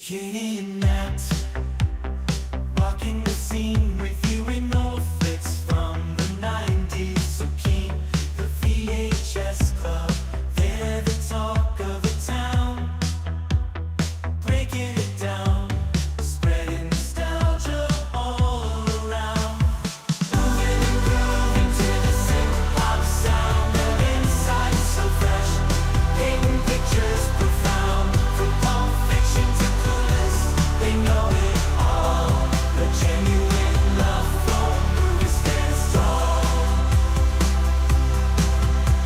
Kidnapped, walking the scene with you in old flicks from the 90s. So keen, the VHS Club, they're the talk of the town. Breaking it down, spreading nostalgia all around. Moving and grooving to the synth-pop sound. Their insights so fresh, painting pictures profound. From Pulp Fiction to Clueless, they know it all. The genuine love for movies stands tall.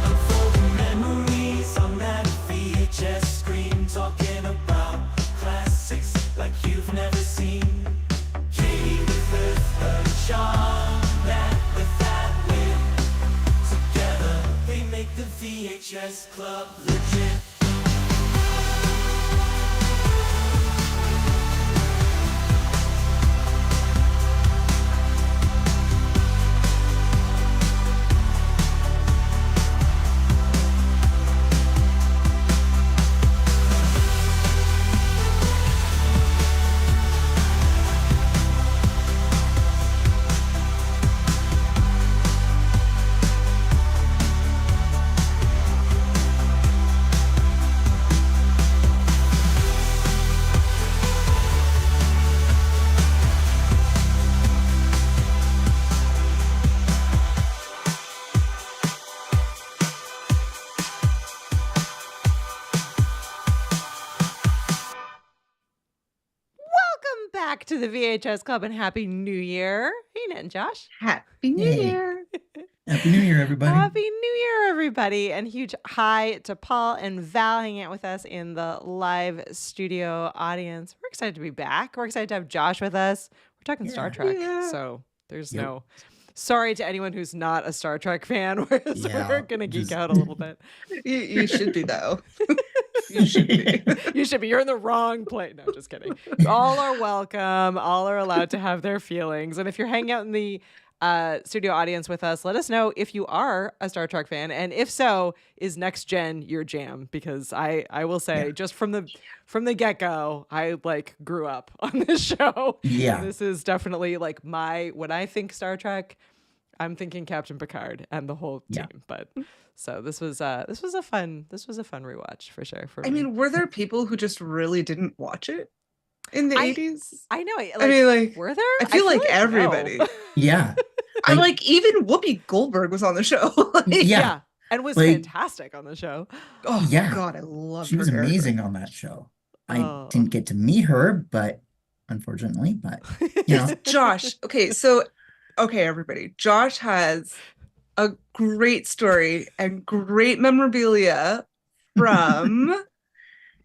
Unfolding memories on that VHS screen, talking about classics like you've never seen. Katie with her charm, Matt with that wit. Together they make the VHS Club legit. Welcome back to the VHS Club and Happy New Year. Hey, Ned and Josh. Happy New Hey. Year. Happy New Year, everybody. Happy New Year, everybody. And huge hi to Paul and Val hanging out with us in the live studio audience. We're excited to be back. We're excited to have Josh with us. We're talking Star Yeah. Trek, Yeah. so there's Yep. no... Sorry to anyone who's not a Star Trek fan. We're Yeah, going to geek just- out a little bit. You should be, though. You should be. You should be. You're in the wrong place. No, just kidding. All are welcome. All are allowed to have their feelings. And if you're hanging out in the studio audience with us, let us know if you are a Star Trek fan. And if so, is Next Gen your jam? Because I will say, Yeah. just from the get-go, I grew up on this show. Yeah. This is definitely when I think Star Trek, I'm thinking Captain Picard and the whole team. Yeah. But so this was a fun rewatch for sure. For I me. mean, were there people who just really didn't watch it in the 80s? I know. I mean, like, were there? I feel like no. everybody. Yeah. I'm like, even Whoopi Goldberg was on the show. Like, Yeah. And was Like- fantastic on the show. Oh, Yeah. God, I love She her was character. amazing on that show. I Oh. didn't get to meet her, but unfortunately, but you know, Josh, okay, everybody. Josh has a great story and great memorabilia from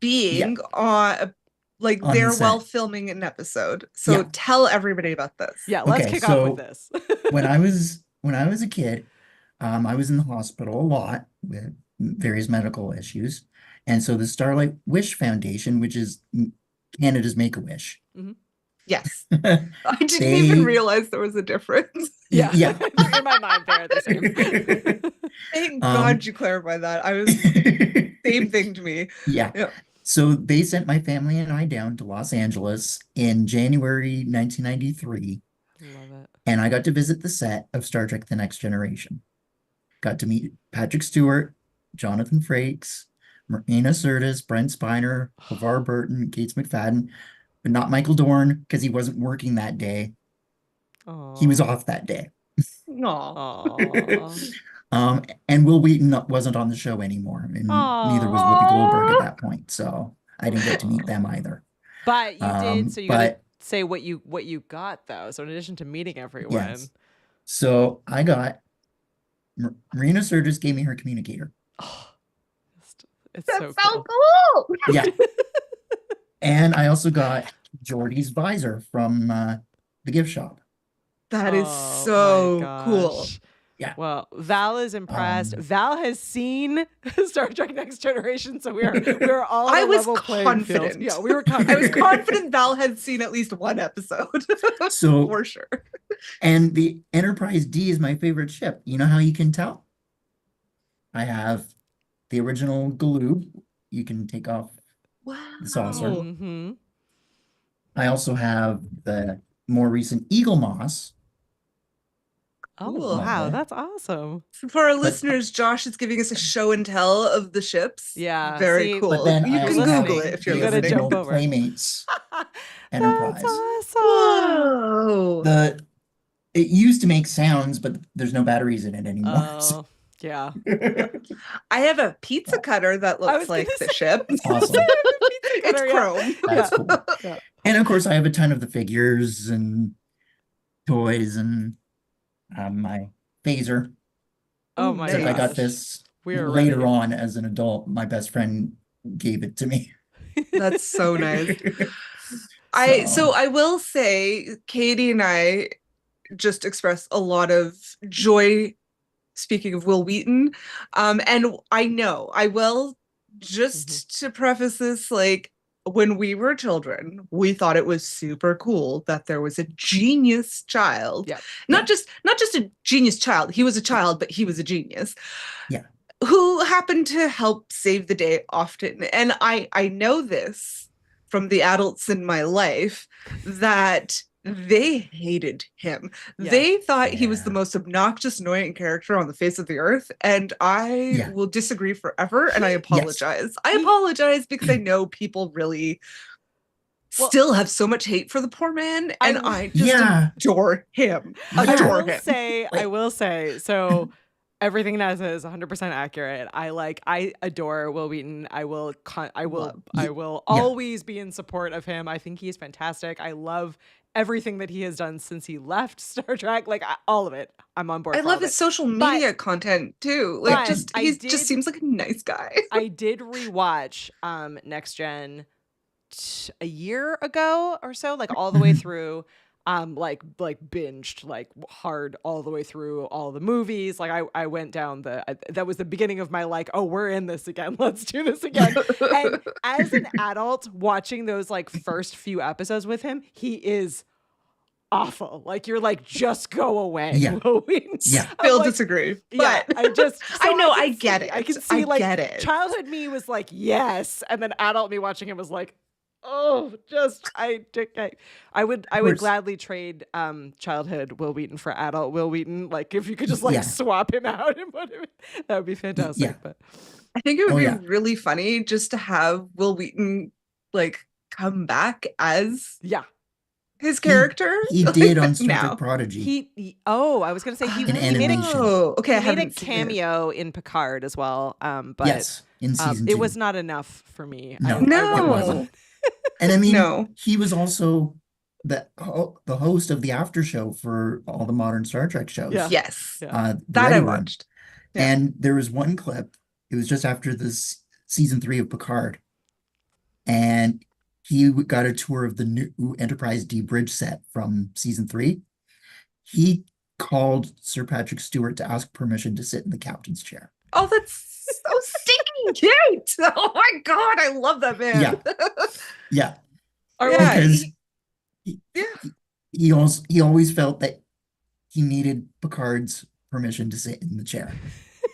being on On there the while set. filming an episode. So Yeah. tell everybody about this. Yeah, let's Okay, kick off with this. when I was a kid, I was in the hospital a lot with various medical issues. And so the Starlight Wish Foundation, which is Canada's Make-A-Wish. Yes. I didn't even realize there was a difference. Yeah. Yeah. In my mind, they're the same. Thank God you clarified that. I was same thing to me. Yeah. Yeah. So they sent my family and I down to Los Angeles in January 1993, Love it. and I got to visit the set of Star Trek: The Next Generation. Got to meet Patrick Stewart, Jonathan Frakes, Marina Sirtis, Brent Spiner, LeVar Burton, Gates McFadden, but not Michael Dorn because he wasn't working that day. He was off that day. Aw. Aw. And Will Wheaton wasn't on the show anymore, and neither was Whoopi Goldberg at that point. So I didn't get to meet them either. But you did, so you got to but- say what you got though. So in addition to meeting everyone, Yes. So I got Marina Sirtis gave me her communicator. it's That's so so cool. cool. Yeah. And I also got Geordie's visor from the gift shop. That is Oh, so my cool. gosh. Yeah. Well, Val is impressed. Um, Val has seen Star Trek Next Generation, so we are all on I a was level playing field. confident. Yeah, we were I confident. was confident Val had seen at least one episode. So For sure. and the Enterprise-D is my favorite ship. You know how you can tell? I have the original Galoob. You can take off Wow. the saucer. Mhm. I also have the more recent Eagle Moss. Oh, Cool. wow. Okay. That's awesome. So for our But- listeners, Josh is giving us a show and tell of the ships. Yeah, Very see, cool. But then You I can also have Google it if you're You gotta the listening. jump original over. Playmates That's Enterprise. awesome. Whoa. It used to make sounds, but there's no batteries in it anymore. Oh, yeah. I have a pizza cutter that I looks was like gonna the say- ship. Awesome. It's cutter, yeah. chrome. That's Yeah. cool. Yeah. And of course, I have a ton of the figures and toys and my phaser. Oh Ooh, my Except nice. I got gosh. this We are later ready. on as an adult. My best friend gave it to me. That's so nice. So- So I will say, Katie and I just expressed a lot of joy. Speaking of Will Wheaton, and I know I will just to preface this, like when we were children, we thought it was super cool that there was a genius child. Yeah. Not just a genius child. He was a child, but he was a genius. Yeah. Who happened to help save the day often. And I know this from the adults in my life that they hated him. Yeah. They thought he was the Yeah. most obnoxious, annoying character on the face of the earth. And I Yeah. will disagree forever. And I apologize. I apologize because I know people really Well, still have so much hate for the poor man. And I just Yeah. adore him. Yeah. Adore I will him. say, I will say, so everything Naz is 100% accurate. I adore Will Wheaton. I will Yeah. always be in support of him. I think he's fantastic. I love everything that he has done since he left Star Trek. Like all of it. I'm on board. I for all love of his it. social But- media content too. Like but just I he did- just seems like a nice guy. I did rewatch Next Gen a year ago or so, like all the way through. Like binged like hard all the way through all the movies. Like I went down that was the beginning of my like, oh, we're in this again. Let's do this again. And as an adult watching those like first few episodes with him, he is awful. Like you're like, just go away. Yeah. Will Wheaton. Yeah. I'm Phil like, disagree. yeah, But I just I know, can I get see- it. I can see I like get it. childhood me was like yes, and then adult me watching him was like, oh, just I would course. gladly trade childhood Will Wheaton for adult Will Wheaton. Like if you could just like Yeah. swap him out and put him, that would be fantastic. Yeah. But I think it would Oh, be yeah. really funny just to have Will Wheaton like come back as yeah, his character. He like, did on Star now. Trek Prodigy. I was gonna say he In made a animation. Oh, okay. I he made a haven't seen it. cameo in Picard as well. But Yes, in season 2. it was not enough for me. No, I No. wasn't. And I mean, No. he was also the host of the after show for all the modern Star Trek shows. Yeah. Yes. Yeah. The That I Ready Run. watched. Yeah. And there was one clip, it was just after this season 3 of Picard. And he got a tour of the new Enterprise-D bridge set from season 3. He called Sir Patrick Stewart to ask permission to sit in the captain's chair. Oh, that's so stinking cute. Oh my God. I love that man. Yeah. Yeah, Yeah, because yeah. he always felt that he needed Picard's permission to sit in the chair.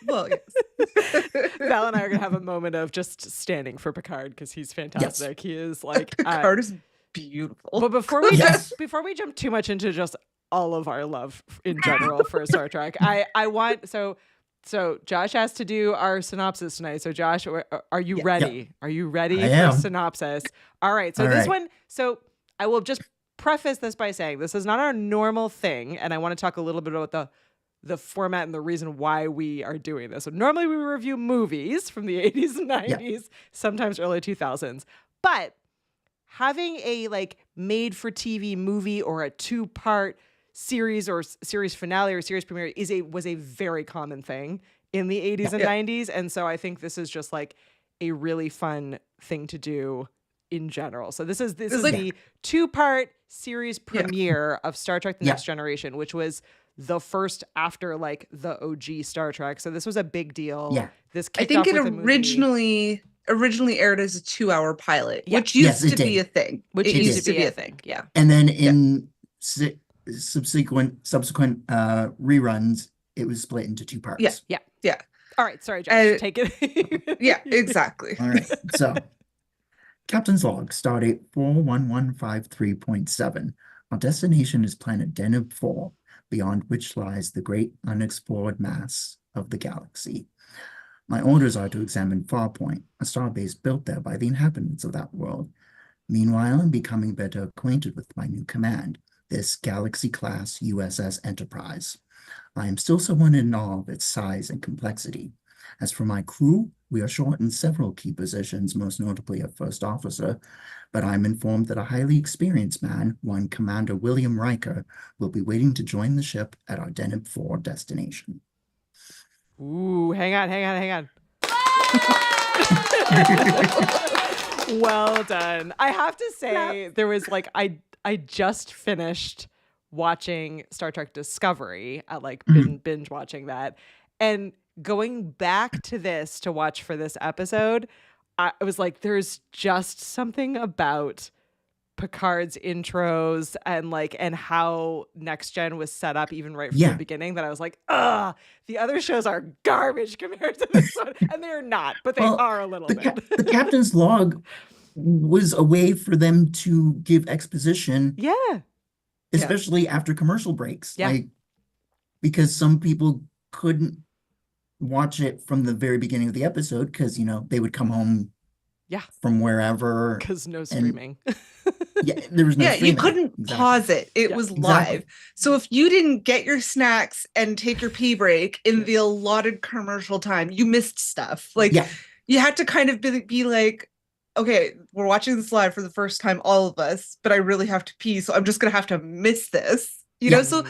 Well, yes. Val and I are gonna have a moment of just standing for Picard because he's fantastic. He is like Picard is beautiful. But before we Yes. jump too much into just all of our love in general for Star Trek, I want so Josh has to do our synopsis tonight. So Josh, are you ready? Are you ready I for am. synopsis? All right. So All this right. one. So I will just preface this by saying this is not our normal thing, and I want to talk a little bit about the format and the reason why we are doing this. So normally we review movies from the 80s and 90s, sometimes early 2000s. But having a like made for TV movie or a 2-part series or series finale or series premiere was a very common thing in the 80s and 90s. And so I think this is just like a really fun thing to do in general. So this is like- the 2-part series premiere of Star Trek: The Yeah. Next Generation, which was the first after like the OG Star Trek. So this was a big deal. Yeah. This I kicked think off it with a movie, originally aired as a 2-hour pilot, Yeah. which used Yes, it to be did. a thing. Which It used used to to be be a a thing. Yeah. And then in subsequent reruns, it was split into 2 parts. Yeah. All right, sorry, Josh, Uh, take it. Yeah, exactly. All right. So Captain's log, stardate 41153.7. Our destination is planet Deneb 4, beyond which lies the great unexplored mass of the galaxy. My orders are to examine Farpoint, a starbase built there by the inhabitants of that world. Meanwhile, I'm becoming better acquainted with my new command, this Galaxy-class USS Enterprise. I am still somewhat in awe of its size and complexity. As for my crew, we are short in several key positions, most notably a first officer, but I'm informed that a highly experienced man, one Commander William Riker, will be waiting to join the ship at our Deneb 4 destination. Ooh, hang on. Well done. I have to say, there was like, I just finished watching Star Trek Discovery at like binge watching that, and going back to this to watch for this episode, I was like, there's just something about Picard's intros and how Next Gen was set up even right from the beginning that I was like, the other shows are garbage compared to this one. And they're not, but they are a little bit. The captain's log was a way for them to give exposition. Yeah. Especially after commercial breaks. Yeah. Like, because some people couldn't watch it from the very beginning of the episode because, they would come home from wherever. Because no streaming. There was no streaming. You couldn't pause it. It was live. So if you didn't get your snacks and take your pee break in the allotted commercial time, you missed stuff. Like, you had to kind of be like, okay, we're watching this live for the first time, all of us, but I really have to pee, so I'm just gonna have to miss this. Know, so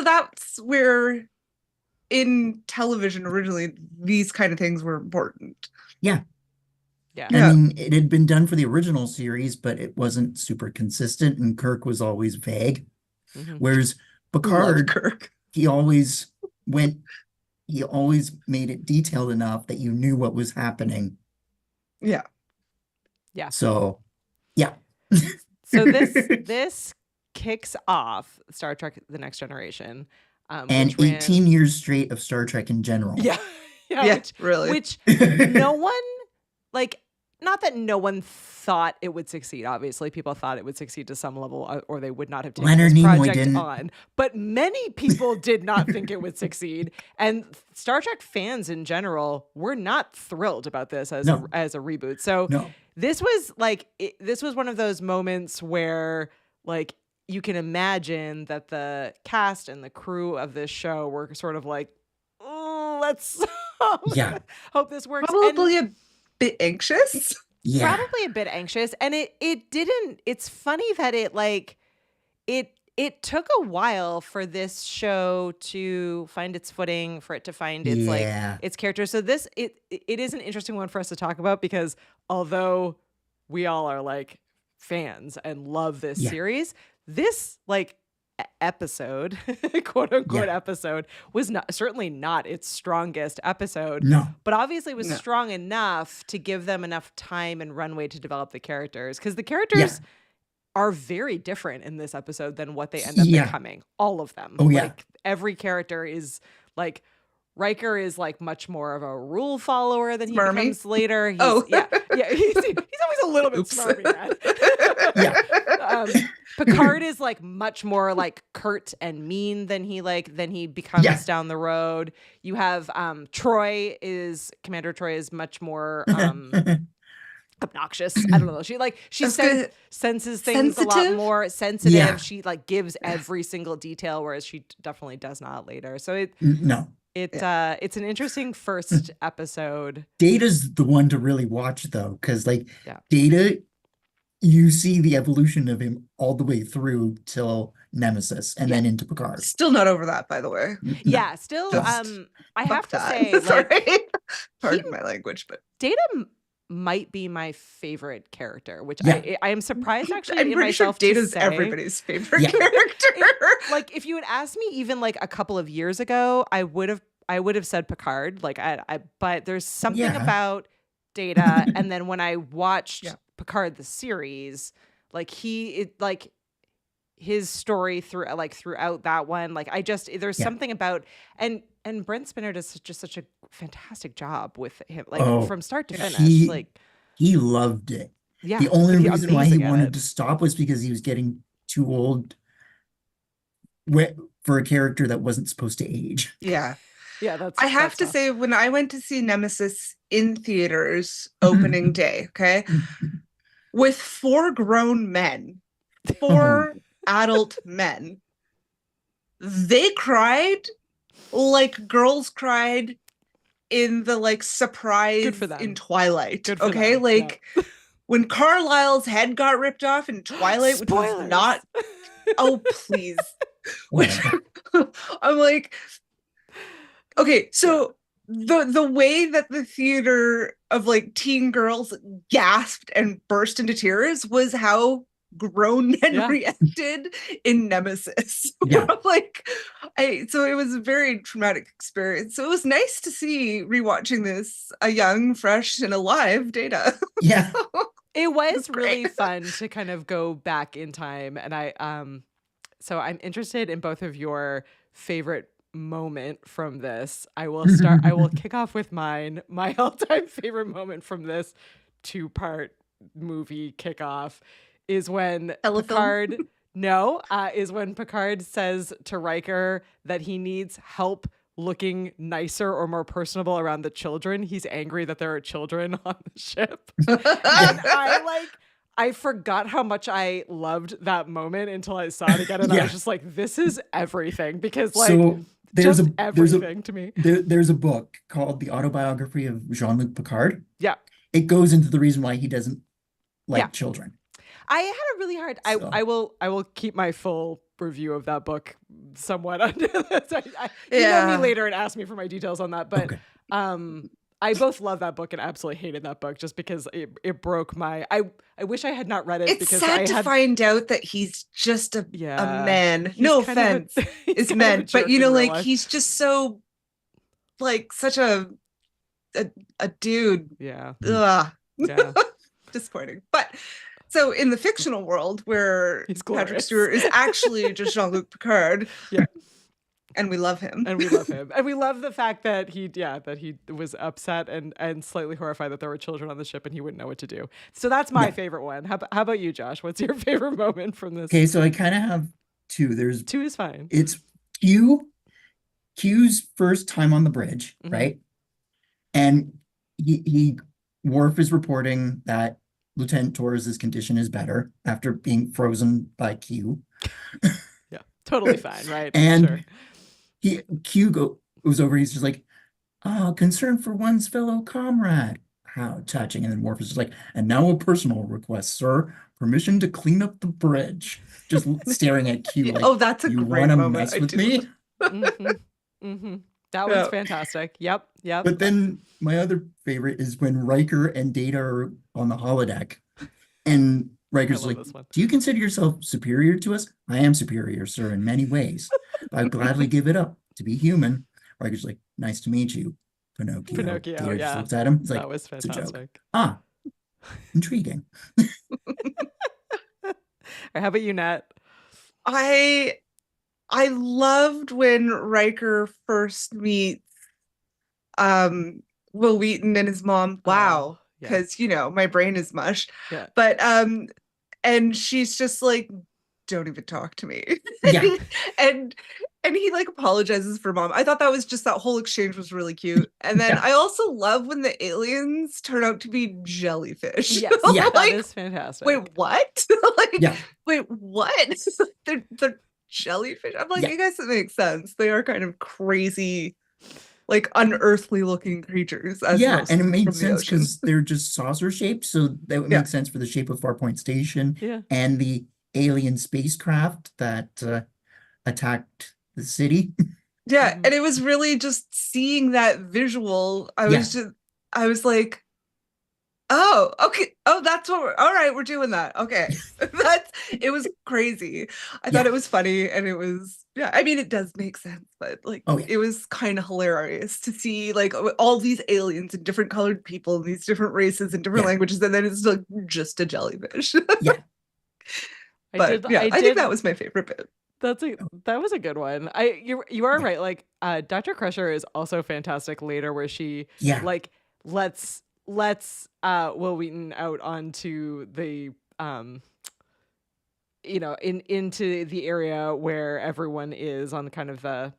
that's where in television originally these kind of things were important. Yeah. I mean, it had been done for the original series, but it wasn't super consistent, and Kirk was always vague. Whereas Picard, Kirk. he always made it detailed enough that you knew what was happening. Yeah. So, So this kicks off Star Trek: The Next Generation, and 18 years straight of Star Trek in general. Which no one, like, not that no one thought it would succeed. Obviously, people thought it would succeed to some level, or they would not have taken Leonard this Nimoy project didn't. on. But many people did not think it would succeed, and Star Trek fans in general were not thrilled about this as a reboot. So this was like this was one of those moments where, like, you can imagine that the cast and the crew of this show were sort of like, oh, let's hope this works. Probably a bit anxious. Probably a bit anxious. And it didn't, it's funny that it took a while for this show to find its footing, for it to find its its character. So this it is an interesting one for us to talk about, because although we all are like fans and love this series, this episode, quote unquote episode, was certainly not its strongest episode. But obviously was strong enough to give them enough time and runway to develop the characters, because the characters are very different in this episode than what they end up becoming. All of them. Like, every character is like, Riker is like much more of a rule follower than he becomes later. He's always a little bit smarmy, man. Picard is like much more like curt and mean than he becomes down the road. You have Commander Troy is much more obnoxious. I don't know. She senses things a lot more sensitive. Yeah. She like gives every single detail, whereas she definitely does not later. So it's an interesting first episode. Data's the one to really watch, though, because Data, you see the evolution of him all the way through till Nemesis and then into Picard. Still not over that, by the way. Yeah, still. I have to say, sorry, pardon my language, but Data might be my favorite character, which I am surprised actually I'm in pretty myself sure Data's to say. everybody's favorite character. Like, if you had asked me even like a couple of years ago, I would have said Picard. Like, but there's something about Data, and then when I watched Picard the series, like his story throughout that one, like there's something about and Brent Spinner does just such a fantastic job with him, like from start to finish. He loved it. Yeah. The only he's reason why he amazing at wanted it. to stop was because he was getting too old for a character that wasn't supposed to age. Yeah. Yeah, that's I have to tough. say, when I went to see Nemesis in theaters opening day, okay, with 4 adult men, they cried like girls cried in the like Good surprise for them. in Twilight. Good for Okay, them. like when Carlisle's head got ripped off in Twilight, which was Spoilers. not. Oh please. Whatever. I'm like, okay, so the way that the theater of like teen girls gasped and burst into tears was how grown men Yeah. reacted in Nemesis. Yeah. Like so it was a very traumatic experience. So it was nice to see rewatching this a young, fresh, and alive Data. Yeah. It was great. really fun to kind of go back in time, and so I'm interested in both of your favorite moment from this. I will kick off with mine. My all-time favorite moment from this 2-part movie kickoff is when Telefilm? Picard says to Riker that he needs help looking nicer or more personable around the children. He's angry that there are children on the ship. And I forgot how much I loved that moment until I saw it again, and I was just like, this is everything, because like So there's just a everything to me. there's a book called The Autobiography of Jean-Luc Picard. Yeah. It goes into the reason why he doesn't like children. I had a really hard So. I will keep my full review of that book somewhat under this. You know me later and ask me for my details on that. But I both love that book and absolutely hated that book just because it broke my I wish I had not read it. It's because sad to find out that he's just a man. He's No kind of offense, it's kind of a men, but jerk you know, in real like life. he's just so like such a dude. Yeah. Ugh. Yeah. Disappointing. But so in the fictional world where He's Patrick glorious. Stewart is actually just Jean-Luc Picard. Yeah. And we love him. And we love him. And we love the fact that he was upset and slightly horrified that there were children on the ship and he wouldn't know what to do. So that's my favorite one. How about you, Josh? What's your favorite moment from this? Okay, so I kind of have two. 2 is fine. It's Q's first time on the bridge, right? And Worf is reporting that Lieutenant Torres's condition is better after being frozen by Q. Yeah, totally fine, right? And Q goes over, he's just like, concern for one's fellow comrade. How touching. And then Worf is just like, and now a personal request, sir. Permission to clean up the bridge. Just staring at Q like, that's a you great wanna moment. mess with me? That was fantastic. Yep. But then my other favorite is when Riker and Data are on the holodeck. And Riker's like, do you consider yourself superior to us? I am superior, sir, in many ways. I'd gladly give it up to be human. Riker's like, nice to meet you, Pinocchio. Data just looks at him. He's like, that was fantastic. Intriguing. How about you, Nat? I loved when Riker first meets Will Wheaton and his mom. Wow. Because my brain is mush. Yeah. But and she's just like, don't even talk to me. Yeah. and he like apologizes for mom. I thought that was just, that whole exchange was really cute. And then I also love when the aliens turn out to be jellyfish. Yes. Yeah. That is fantastic. Wait, what? Wait, what? They're jellyfish. I'm like, I guess it makes sense. They are kind of crazy, like unearthly looking creatures. And it made sense because they're just saucer shaped, so that would make sense for the shape of Farpoint Station and the alien spacecraft that attacked the city. And it was really just seeing that visual. I was like, oh, okay. Oh, that's what all right, we're doing that. Okay. It was crazy. I thought it was funny, and it was, I mean, it does make sense, but like, it was kind of hilarious to see like all these aliens and different colored people and these different races and different languages, and then it's like just a jellyfish. I think that was my favorite bit. That was a good one. You are right. Like Dr. Crusher is also fantastic later, where she like lets lets Will Wheaton out onto the into the area where everyone is on kind of the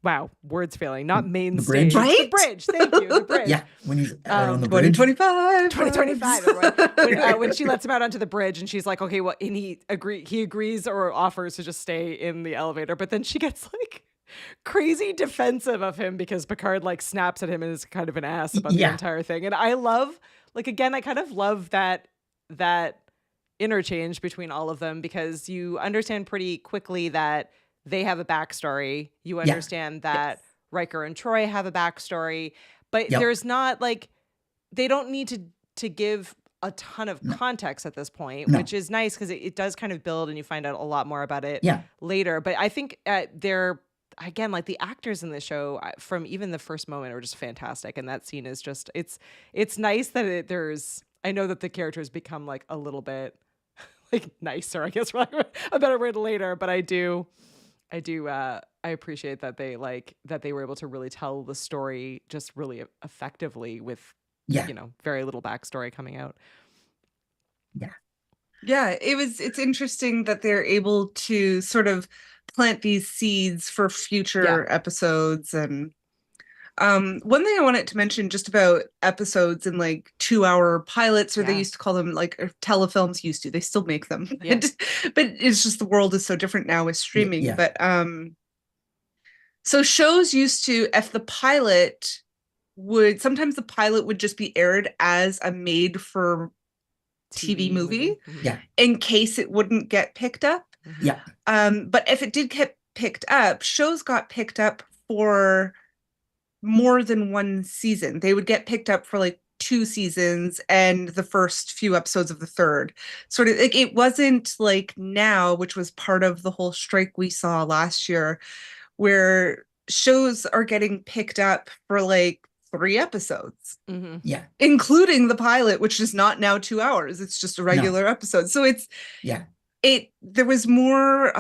wow, words failing, not main The stage. bridge? The Right? bridge. Thank you. The bridge. Yeah, when he's out on the bridge. 2025. 2025, everyone. When she lets him out onto the bridge and she's like, okay, well, and he agrees or offers to just stay in the elevator, but then she gets like crazy defensive of him because Picard like snaps at him and is kind of an ass about the Yeah. entire thing. And I love, like, again, I kind of love that interchange between all of them because you understand pretty quickly that they have a backstory. You understand that Riker and Troy have a backstory, but there's not like, they don't need to give a ton of context at this point, which is nice because it does kind of build and you find out a lot more about it later. But I think they're, again, like the actors in the show from even the first moment are just fantastic. And that scene is just, it's nice that there's, I know that the characters become like a little bit like nicer, I guess, for like a better word later, but I appreciate that they were able to really tell the story just really effectively with, very little backstory coming out. Yeah, it's interesting that they're able to sort of plant these seeds for future episodes. And one thing I wanted to mention just about episodes and like 2-hour pilots, or they used to call them, like, or telefilms used to, they still make them. But it's just the world is so different now with streaming. But so shows used to, if the pilot sometimes the pilot would just be aired as a made for TV movie in case it wouldn't get picked up. But if it did get picked up, shows got picked up for more than one season. They would get picked up for like 2 seasons and the first few episodes of the third. Sort of like, it wasn't like now, which was part of the whole strike we saw last year, where shows are getting picked up for like 3 episodes. Including the pilot, which is not now 2 hours. It's just a regular episode. So it's there was more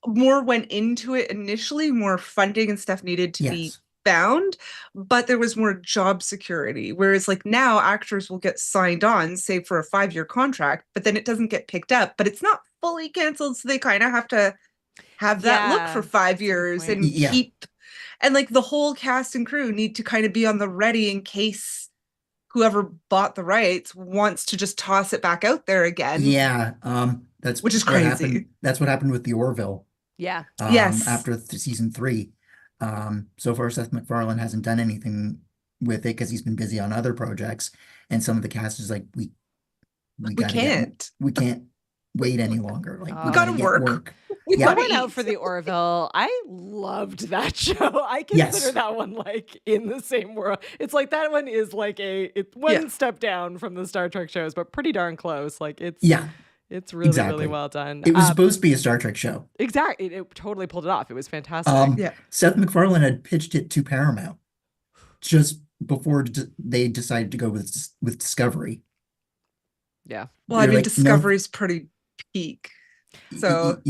went into it initially, more funding and stuff needed to be found, but there was more job security. Whereas like now actors will get signed on, say for a 5-year contract, but then it doesn't get picked up, but it's not fully canceled. So they kind of have to have that look for 5 years and keep, and like the whole cast and crew need to kind of be on the ready in case whoever bought the rights wants to just toss it back out there again. That's which is what crazy. happened. That's what happened with the Orville. After season 3. So far Seth MacFarlane hasn't done anything with it because he's been busy on other projects, and some of the cast is like, we can't wait any longer. Like, we gotta work. I went out for the Orville. I loved that show. I consider that one like in the same world. It's like that one is like it's one step down from the Star Trek shows, but pretty darn close. Like it's really, really well done. It was supposed to be a Star Trek show. Exactly. It totally pulled it off. It was fantastic. Seth MacFarlane had pitched it to Paramount just before they decided to go with Discovery. Well, I mean, Discovery's pretty peak. So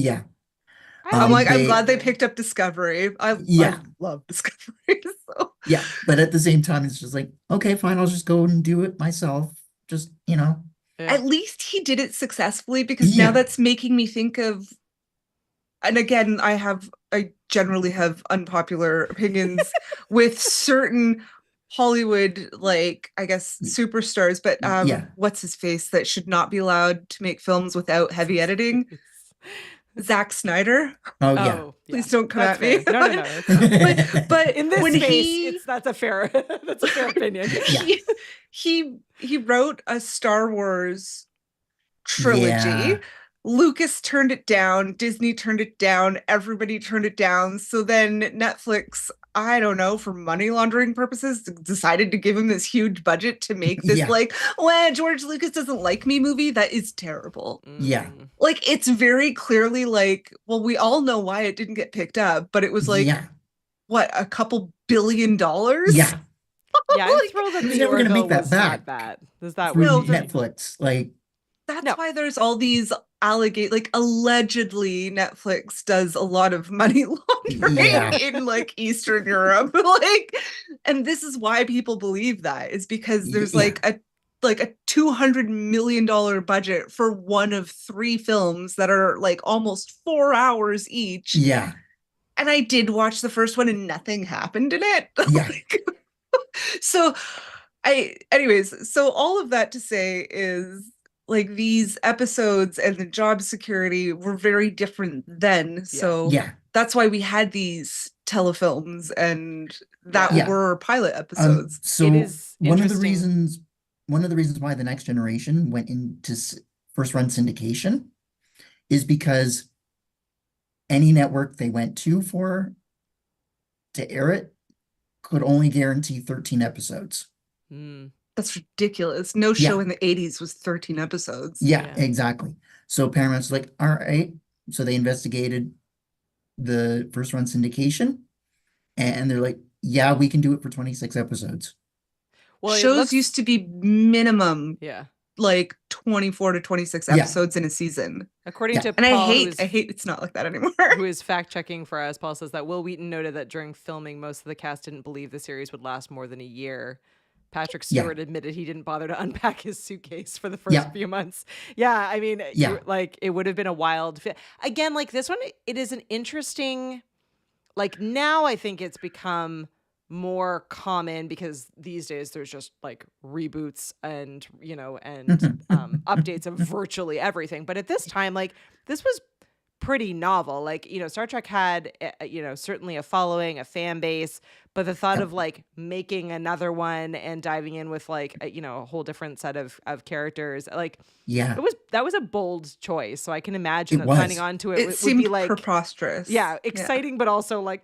I'm like, I'm glad they picked up Discovery. I love Discovery. So. But at the same time, it's just like, okay, fine, I'll just go and do it myself. Just, At least he did it successfully, because now that's making me think of, and again, I generally have unpopular opinions with certain Hollywood, like, I guess, superstars, but what's his face that should not be allowed to make films without heavy editing? Zack Snyder. Please don't come at me. No. But in this case, that's a fair opinion. He wrote a Star Wars trilogy. Lucas turned it down. Disney turned it down. Everybody turned it down. So then Netflix, I don't know, for money laundering purposes, decided to give him this huge budget to make this George Lucas doesn't like me movie. That is terrible. Like, it's very clearly like, well, we all know why it didn't get picked up, but it was like, what, a couple $1 billion? I'm thrilled that the never going to make that was back. not bad. Does that Netflix? Like, That's No. why there's all these like allegedly Netflix does a lot of money laundering Yeah. in like Eastern Europe. Like, and this is why people believe that, is because there's Yeah. like a $200 million budget for one of 3 films that are like almost 4 hours each. Yeah. And I did watch the first one and nothing happened in it. Yeah. So so all of that to say is, like, these episodes and the job security were very different then. So Yeah. that's why we had these telefilms and that Yeah. were pilot episodes. So It is one of the interesting. reasons why the Next Generation went into first run syndication is because any network they went to air it could only guarantee 13 episodes. Mm. That's ridiculous. No Yeah. show in the 80s was 13 episodes. Yeah, Yeah. exactly. So Paramount's like, all right. So they investigated the first run syndication and they're like, yeah, we can do it for 26 episodes. Well, it Shows looks- used to be minimum yeah. like 24 to 26 Yeah. episodes in a season. According Yeah. to And Paul, I hate it's not like that anymore. who is fact checking for us, Paul says that Will Wheaton noted that during filming, most of the cast didn't believe the series would last more than a year. Patrick Yeah. Stewart admitted he didn't bother to unpack his suitcase for the Yeah. first few months. Yeah, I mean, Yeah. like it would have been a wild again, like this one, it is an interesting, like now I think it's become more common because these days there's just like reboots and, and updates of virtually everything. But at this time, like this was pretty novel. Like, Star Trek had, certainly a following, a fan base, but the thought of like making another one and diving in with like, a whole different set of characters, like Yeah. that was a bold choice. So I can imagine It that signing was. on to it It would seemed be like, preposterous. yeah, exciting, but also like,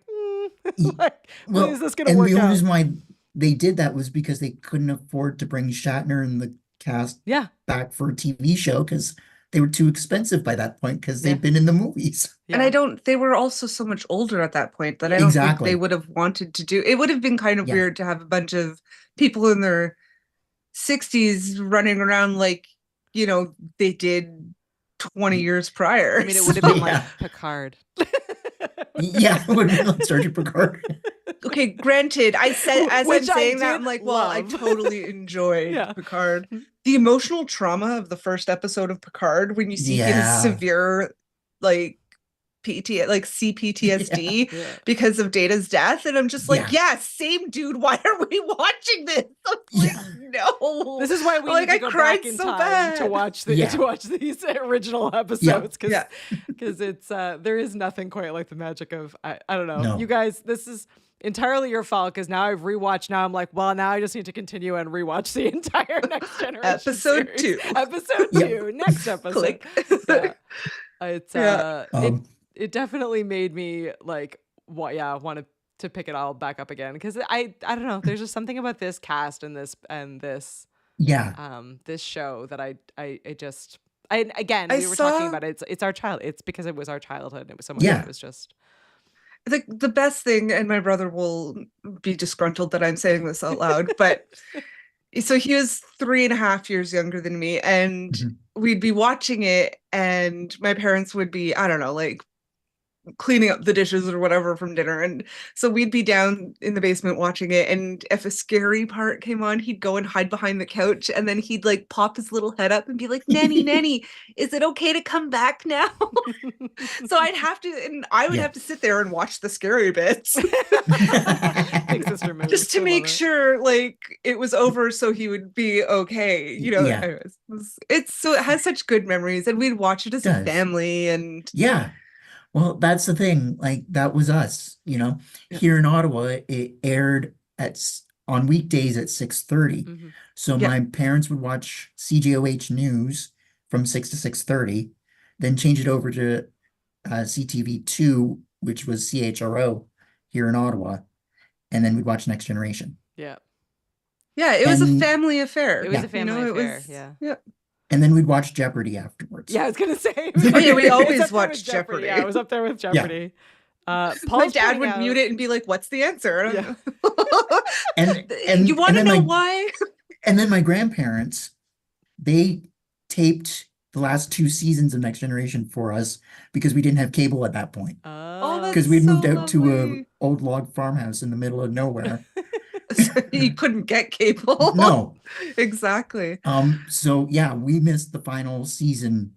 like, Well, when is this going to and work the only out? reason why they did that was because they couldn't afford to bring Shatner and the cast Yeah. back for a TV show because they were too expensive by that point because Yeah. they'd been in the movies. And they were also so much older at that point that I don't think Exactly. they would have wanted to do. It would have been kind of Yeah. weird to have a bunch of people in their 60s running around like, they did 20 years prior. I mean, it would have been Yeah. like Picard. Yeah, it would have been like Sergeant Picard. Okay, granted, I said, as Which I'm I saying that, did I'm like, well, I love. totally enjoyed Yeah. Picard. The emotional trauma of the first episode of Picard, when you see Yeah. his severe, like, CPTSD Yeah. because of Data's death, and I'm just like, Yeah. yeah, same dude. Why are we watching this? I'm like, Yeah. no. This is why we Like, need to I go cried back in so time to bad. watch Yeah. to watch these original episodes because Yeah. it's there is nothing quite like the magic of I don't know. No. You guys, this is entirely your fault because now I've rewatched. Now I'm like, well, now I just need to continue and rewatch the entire Next Generation Episode series. 2. Episode Yeah. 2. Next episode. Click. Yeah. It's Yeah. it definitely made me like want to pick it all back up again because I don't know. There's just something about this cast and this Yeah. this show that I just again I we were talking saw- about it. It's our child. It's because it was our childhood. And it was so much. Yeah. It was just The best thing, and my brother will be disgruntled that I'm saying this out loud, but so he was 3.5 years younger than me, and Mhm. we'd be watching it, and my parents would be, I don't know, like cleaning up the dishes or whatever from dinner. And so we'd be down in the basement watching it. And if a scary part came on, he'd go and hide behind the couch. And then he'd like pop his little head up and be like, Nanny, Nanny, is it okay to come back now? So I'd have to, and I would Yeah. have to sit there and watch the scary bits Big sister moves. just to I make love it. sure like it was over so he would be okay. Yeah. Anyways, it's so it has such good memories, and we'd watch it as a Does. family. And Yeah. Well, that's the thing. Like that was us, Yeah. Here in Ottawa, it aired on weekdays at 6:30. Mhm. So Yeah. my parents would watch CJOH News from 6 to 6:30, then change it over to CTV2, which was CHRO here in Ottawa, and then we'd watch Next Generation. Yeah. yeah, it was a And- family affair. It was Yeah. a family it affair. was- Yeah. Yeah. And then we'd watch Jeopardy afterwards. Yeah, I was gonna say. Oh, yeah, we It's always up there watch with Jeopardy. Yeah, I was up there with Jeopardy. My Paul's dad pointing would out- mute it and be like, "What's the answer?" Yeah. You want to then know my- why? And then my grandparents, they taped the last 2 seasons of Next Generation for us because we didn't have cable at that point. Oh, Because that's we'd so moved out to a lovely. old log farmhouse in the middle of nowhere. You couldn't get cable. No. Exactly. So yeah, we missed the final season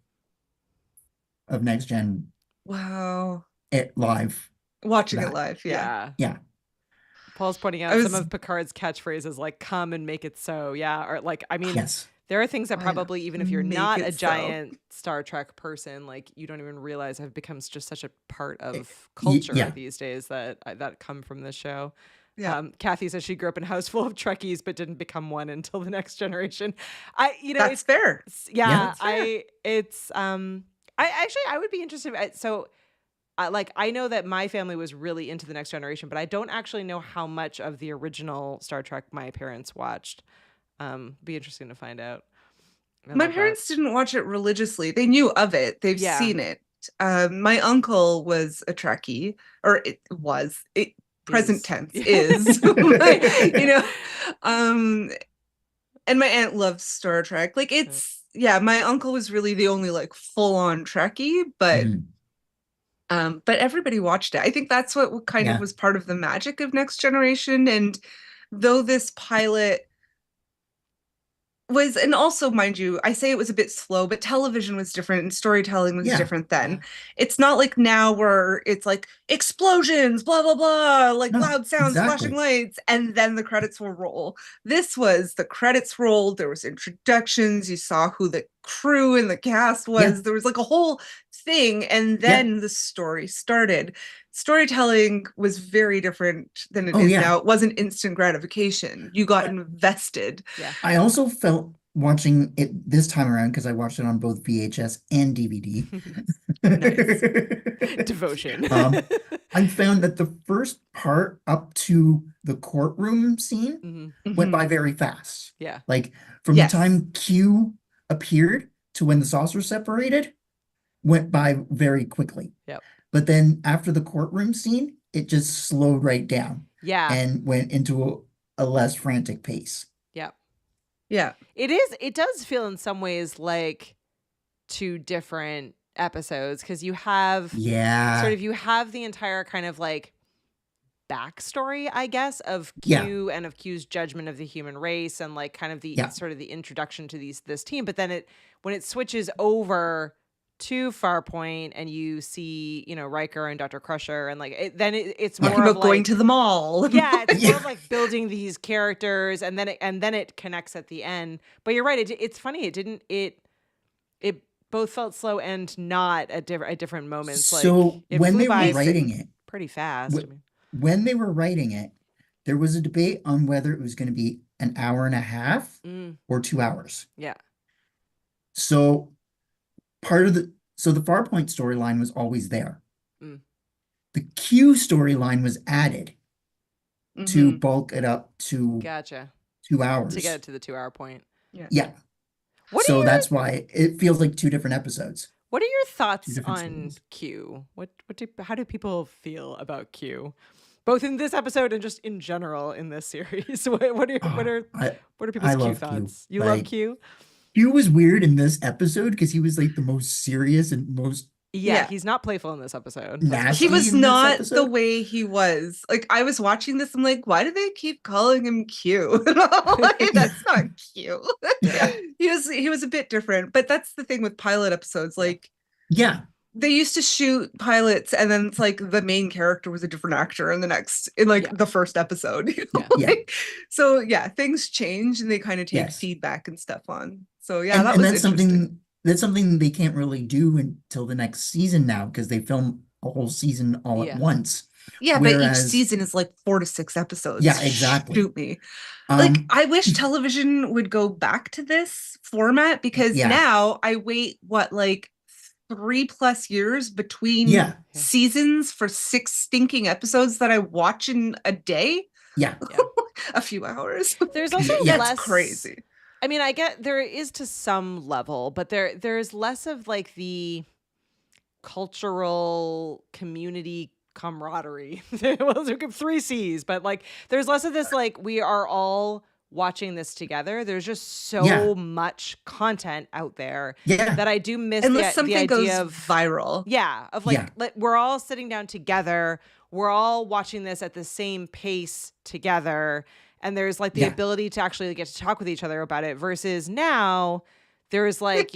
of Next Gen Wow. live. Watching it That. live, yeah. Yeah. Paul's pointing I out some was- of Picard's catchphrases like "come and make it so." Yeah, or like I mean, Yes. there are things that I know. probably even if you're Make not it a so. giant Star Trek person, like you don't even realize have become just such a part of culture yeah. these days that come from this show. Yeah. Kathy says she grew up in a house full of Trekkies, but didn't become one until the Next Generation. That's fair. Yeah, that's fair. I would be interested. I know that my family was really into the Next Generation, but I don't actually know how much of the original Star Trek my parents watched. Be interesting to find out. My parents didn't watch it religiously. They knew of it. They've Yeah. seen it. My uncle was a Trekkie, or present tense is, you know. And my aunt loves Star Trek. Like my uncle was really the only like full on Trekkie, but but everybody watched it. I think that's what kind of was part of the magic of Next Generation. And though this pilot was, and also mind you, I say it was a bit slow, but television was different and storytelling was different then. Yeah. It's not like now where it's like explosions, blah blah blah, like No, loud sounds, exactly. flashing lights, and then the credits will roll. This was the credits rolled, there was introductions, you saw who the crew and the cast was, there was like a whole thing, and then the story started. Storytelling was very different than it is now. It wasn't instant gratification. You got invested. Yeah. I also felt watching it this time around because I watched it on both VHS and DVD. Devotion. I found that the first part up to the courtroom scene went by very fast. Yeah. Like from the time Q appeared to when the saucer separated, went by very quickly. Yep. But then after the courtroom scene, it just slowed right down. Yeah. And went into a less frantic pace. Yep. Yeah. It does feel in some ways like two different episodes because you have you have the entire kind of like backstory, I guess, of Q and of Q's judgment of the human race and like kind of the sort of the introduction to this team. But then when it switches over to Farpoint and you see, Riker and Dr. Crusher and like it's more about of going like, to the mall. Yeah, it's more of like building these characters and then it connects at the end. But you're right, it's funny, it both felt slow and not at different moments. So like when they were writing it pretty fast. When they were writing it, there was a debate on whether it was going to be an hour and a half or 2 hours. Yeah. So the Farpoint storyline was always there. The Q storyline was added to bulk it up to 2 hours. To get it to the 2 hour point. Yeah. That's why it feels like two different episodes. What are your thoughts on stories. Q? How do people feel about Q? Both in this episode and just in general in this series. What are people's Q thoughts? You love Q? Q was weird in this episode because he was like the most serious and most he's not playful in this episode. He was not the way he was. Like I was watching this, I'm like, why do they keep calling him Q? Like, that's not Q. He was a bit different, but that's the thing with pilot episodes. Like, they used to shoot pilots, and then it's like the main character was a different actor in the first episode. So things change, and they kind of take feedback and stuff on. So that was interesting. That's something they can't really do until the next season now because they film a whole season all at once. Yeah, but each season is like 4 to 6 episodes. Yeah, exactly. Shoot me. Like, I wish television would go back to this format because now I wait, 3+ years between seasons for 6 stinking episodes that I watch in a day? Yeah. A few hours. There's also less. That's crazy. I mean, I get there is to some level, but there's less of like the cultural community camaraderie. Well, 3 C's, but like there's less of this like we are all watching this together. There's just so Yeah. much content out there Yeah. that I do miss Unless the something idea goes of viral. yeah, of like Yeah. we're all sitting down together, we're all watching this at the same pace together, and there's like the Yeah. ability to actually get to talk with each other about it versus now there's like,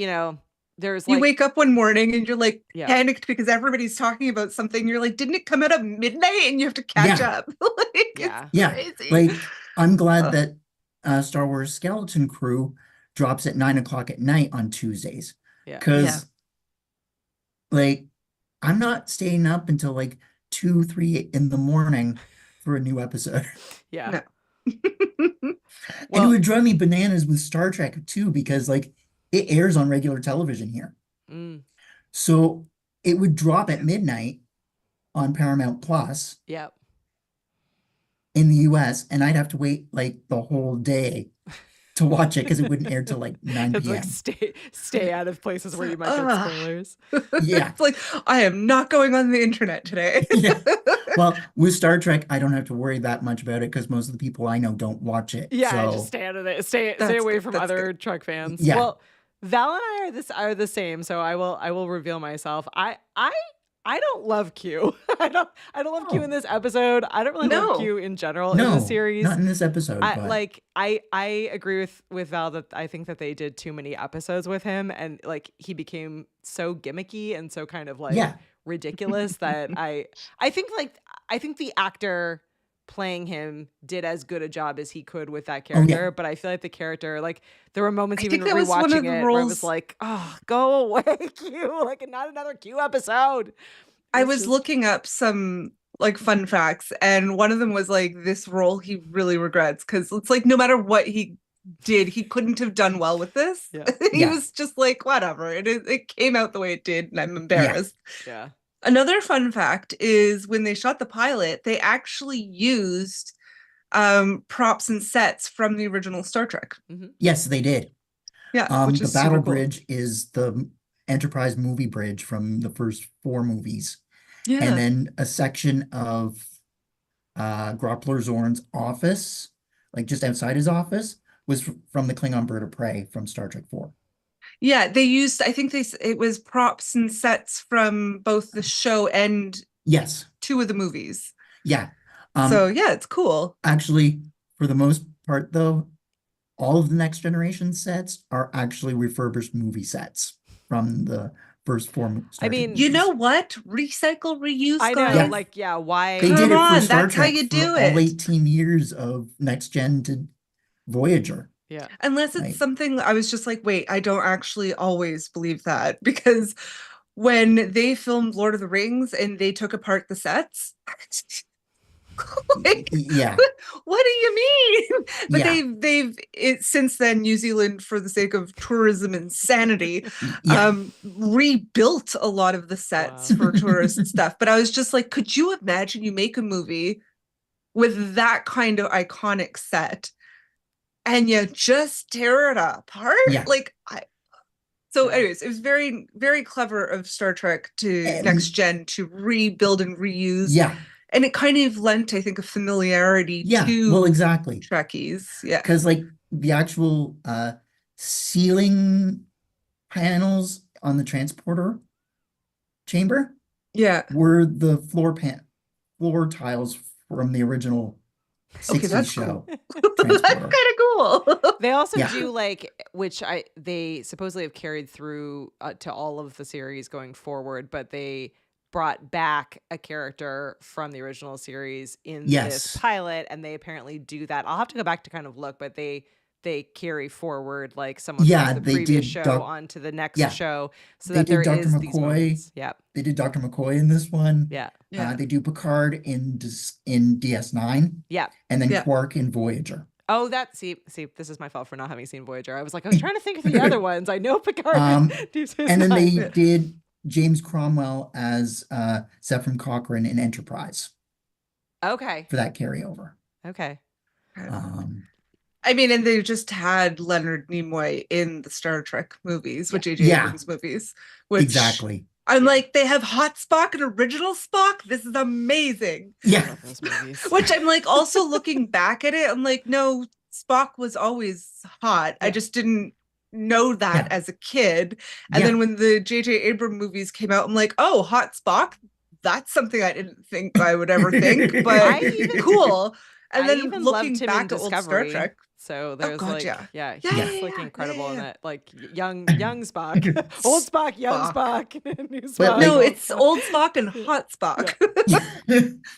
there's You like wake up one morning and you're like Yeah. panicked because everybody's talking about something. You're like, didn't it come out at midnight? And you have to catch Yeah. up. Like, Yeah. it's Yeah. crazy. Like, I'm glad Ugh. that Star Wars Skeleton Crew drops at 9 o'clock at night on Tuesdays. Yeah. Because, like, I'm not staying up until like 2, 3 in the morning for a new episode. yeah. No. And it Well, would drive me bananas with Star Trek too, because like it airs on regular television here. mm, So it would drop at midnight on Paramount Plus yeah. in the US, and I'd have to wait like the whole day to watch it because it wouldn't air till like 9 It's p.m. like stay out of places where you might get Ugh. spoilers. Yeah. It's like, I am not going on the internet today. Yeah. Well, with Star Trek, I don't have to worry that much about it because most of the people I know don't watch it. Yeah, So just stay out of it. Stay That's away good, from that's other good. Trek fans. Yeah. Well, Val and I are the same, so I will reveal myself. I don't love Q. I don't love Q Oh. in this episode. I don't really No. love Q in general in no, the series. not in this episode. But I agree with Val that I think that they did too many episodes with him, and like he became so gimmicky and so kind of like yeah, ridiculous that I think the actor playing him did as good a job as he could with that Oh, yeah. character, but I feel like the character, like there were moments I even think that was one of rewatching the it where I was roles- like, oh, go away, Q, like not another Q episode. I It's was just- looking up some like fun facts, and one of them was like this role he really regrets because it's like no matter what he did, he couldn't have done well with this. Yeah. He Yeah. was just like, whatever. It came out the way it did, and I'm embarrassed. Yeah. Another fun fact is when they shot the pilot, they actually used props and sets from the original Star Trek. yes, they did. Yeah, which The is battle super cool. bridge is the Enterprise movie bridge from the first 4 movies. Yeah. And then a section of Groppler Zorn's office, like just outside his office, was from the Klingon Bird of Prey from Star Trek 4. Yeah, they used, I think it was props and sets from both the show and Yes. 2 of the movies. Yeah. So yeah, it's cool. Actually, for the most part, though, all of the Next Generation sets are actually refurbished movie sets from the first 4 Star Trek mean, You movies. know what? Recycle, reuse, I know, guys. Yeah. like, yeah, why? They Come did it for on, Star that's how Trek you for do all it. 18 years of Next Gen to Voyager. Yeah. Unless it's Right. something I was just like, wait, I don't actually always believe that because when they filmed Lord of the Rings and they took apart the sets, like, Yeah. what do you mean? But Yeah. they've since then New Zealand, for the sake of tourism and sanity, Yeah. rebuilt a lot of the sets Wow. for tourist stuff. But I was just like, could you imagine you make a movie with that kind of iconic set and you just tear it apart? Yeah. Like so Yeah. anyways, it was very, very clever of Star Trek to And- Next Gen to rebuild and reuse. Yeah. And it kind of lent, I think, a familiarity Yeah. to Well, exactly. Trekkies. Yeah. Because like the actual ceiling panels on the transporter chamber Yeah. were the floor tiles from the original 60s that's show. That's Transporter. kind of cool. They also Yeah. do like, which they supposedly have carried through to all of the series going forward, but they brought back a character from the original series in this Yes. pilot, and they apparently do that. I'll have to go back to kind of look, but they carry forward like someone Yeah, from the they previous did show Doc- onto the next Yeah. show, so They that there did Dr. is these McCoy. moments. Yep. They did Dr. McCoy in this one. Yeah. Yeah. They do Picard in DS9, Yeah. and then Yeah. Quark in Voyager. Oh, see, this is my fault for not having seen Voyager. I was trying to think of the other ones. I know Picard. And then they Yeah. did James Cromwell as Zephram Cochrane in Enterprise Okay. for that carryover. Okay. I mean, and they just had Leonard Nimoy in the Star Trek movies, with J.J. Yeah. Abrams movies. Which Exactly. I'm like, they have Hot Spock and Original Spock. This is amazing. Yeah. Love those movies. Which I'm like, also looking back at it, I'm like, no, Spock was always hot. I Yeah. just didn't know that Yeah. as a kid. And Yeah. then when the J.J. Abrams movies came out, I'm like, oh, hot Spock? That's something I didn't think I would ever think, but I even- cool. And I then even looking loved him back in at old Star Discovery. Trek. So there's God, like, yeah. yeah, Yeah, he's yeah, like yeah, incredible yeah, in yeah. that, like young Spock, old Spock, young Spock, new Spock. But, No, like- it's old Spock and hot Spock.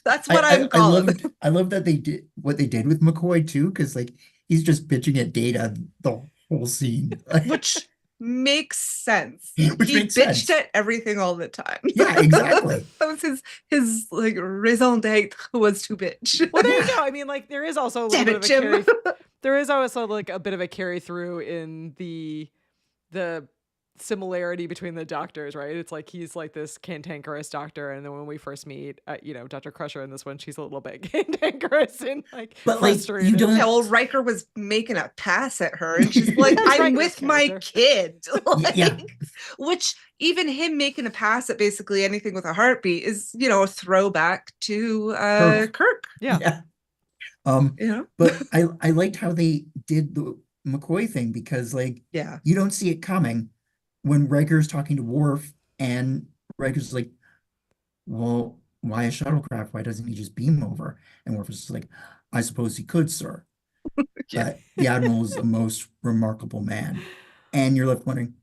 That's what I I'm calling. love that they did what they did with McCoy too, because like he's just bitching at Data the whole scene. Which makes sense. Which He makes bitched sense. at everything all the time. Yeah, exactly. That was his like raison d'etre was to bitch. Well, there you go. I mean, like there is also a little Damn bit it, of a Jim. carry. There is also like a bit of a carry through in the similarity between the doctors, right? It's like he's like this cantankerous doctor, and then when we first meet, Dr. Crusher in this one, she's a little bit cantankerous and like But, like, you frustrated. don't- Yeah, well, Riker was making a pass at her, and she's like, That's "I'm Riker's with my character. kid." Like, Yeah. which even him making a pass at basically anything with a heartbeat is, a throwback to Kirk. Yeah. Yeah. But I liked how they did the McCoy thing, because like Yeah. you don't see it coming when Riker's talking to Worf and Riker's like, well, why a shuttlecraft? Why doesn't he just beam over? And Worf is just like, I suppose he could, sir. Yeah. But the Admiral is the most remarkable man. And you're left wondering,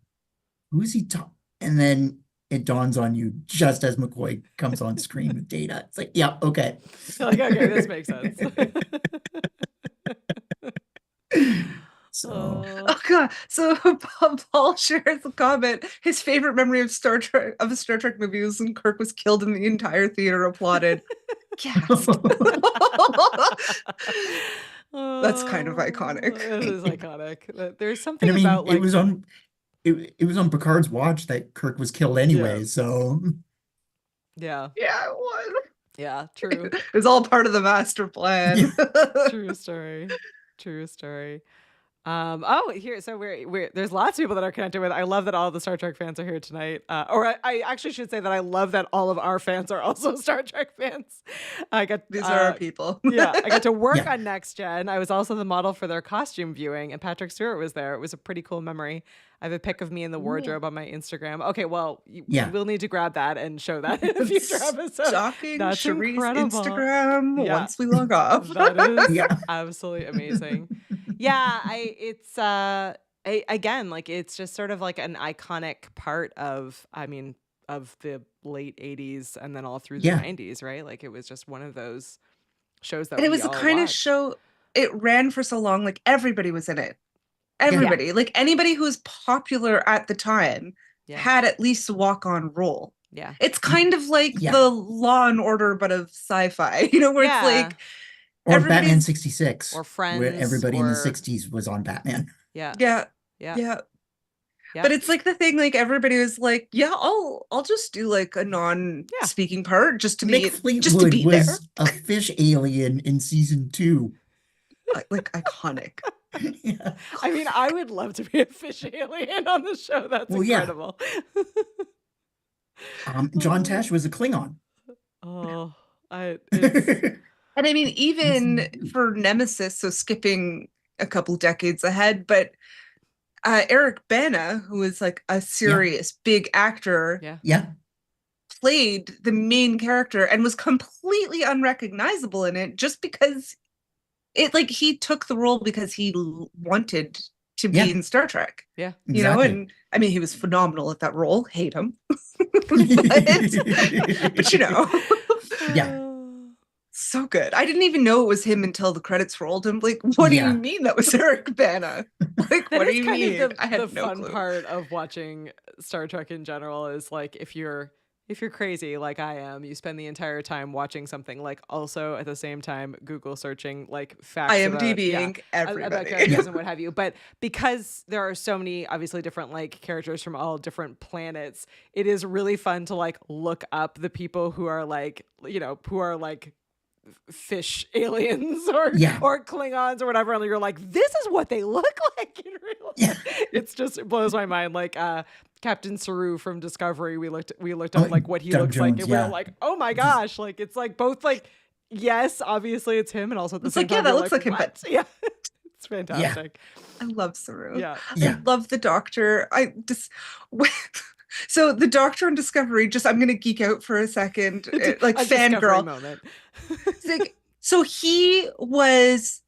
who is he talking? And then it dawns on you just as McCoy comes on screen with Data. It's like, yeah, okay. Like, okay, this makes sense. So Oh god! So Paul shares a comment. His favorite memory of a Star Trek movie was when Kirk was killed and the entire theater applauded. Gasp. That's kind of iconic. It is iconic. There's and something I mean, about like it was on Picard's watch that Kirk was killed anyway. Yeah. So Yeah, it was. yeah, true. It was all part of the master plan. True story. True story. Here, so we're there's lots of people that are connected with. I love that all the Star Trek fans are here tonight. I actually should say that I love that all of our fans are also Star Trek fans. These are our people. Yeah, I got to work Yeah. on Next Gen. I was also the model for their costume viewing, and Patrick Stewart was there. It was a pretty cool memory. I have a pic of me in the wardrobe on my Instagram. Okay, well, Yeah. we'll need to grab that and show that in a future episode. Stalking That's Cherie's incredible. Instagram Yeah. once we log off. That is Yeah. absolutely amazing. Yeah, again, like it's just sort of like an iconic part of the late 80s and then all through the Yeah. 90s, right? Like it was just one of those shows that And it we was the all kind of watched. show, it ran for so long, like everybody was in it. Everybody. Like anybody who was popular at the time Yeah. had at least a walk-on role. Yeah. It's kind of like Yeah. the Law and Order, but of sci-fi, where Yeah. it's like or Batman everybody's- 66, Or Friends, where everybody in the or- 60s was on Batman. Yeah. yeah, Yeah. yeah. Yeah. But it's like the thing, like everybody was like, yeah, I'll just do like a non-speaking part just to Mick be Fleetwood there. was a fish alien in season 2. Like iconic. Yeah. I mean, I would love to be a fish alien on the show. That's Well, yeah. incredible. John Tesh was a Klingon. Oh, it's, And I mean, even Listen. for Nemesis, so skipping a couple decades ahead, but Eric Bana, who is like a serious big actor, yeah. Yeah. played the main character and was completely unrecognizable in it just because he took the role because he wanted to be Yeah. in Star Trek. Yeah. You know, Exactly. and I mean, he was phenomenal at that role. Hate him. but Yeah. so good. I didn't even know it was him until the credits rolled. I'm like, what do Yeah. you mean that was Eric Bana? Like, That what do is you kind mean? of I had the no fun clue. part of watching Star Trek in general is like if you're crazy like I am, you spend the entire time watching something, like also at the same time Google searching like facts IMDbing about everybody. characters and what have you. But because there are so many obviously different like characters from all different planets, it is really fun to like look up the people who are like, who are like fish aliens or Yeah. or Klingons or whatever, and you're like, this is what they look like in real Yeah. life. It blows my mind. Like Captain Saru from Discovery, we looked up like what he Doug looks like, Jones, and we were yeah. like, oh my gosh, like it's like both like, yes, obviously it's him, and also at the It's same like, yeah, time that you're looks like him, what? but- Yeah. It's It's fantastic. I love Saru. Yeah. Yeah. I love the Doctor. I just so the Doctor on Discovery. Just I'm gonna geek out for a second, like A Discovery fangirl. moment. It's like, so he was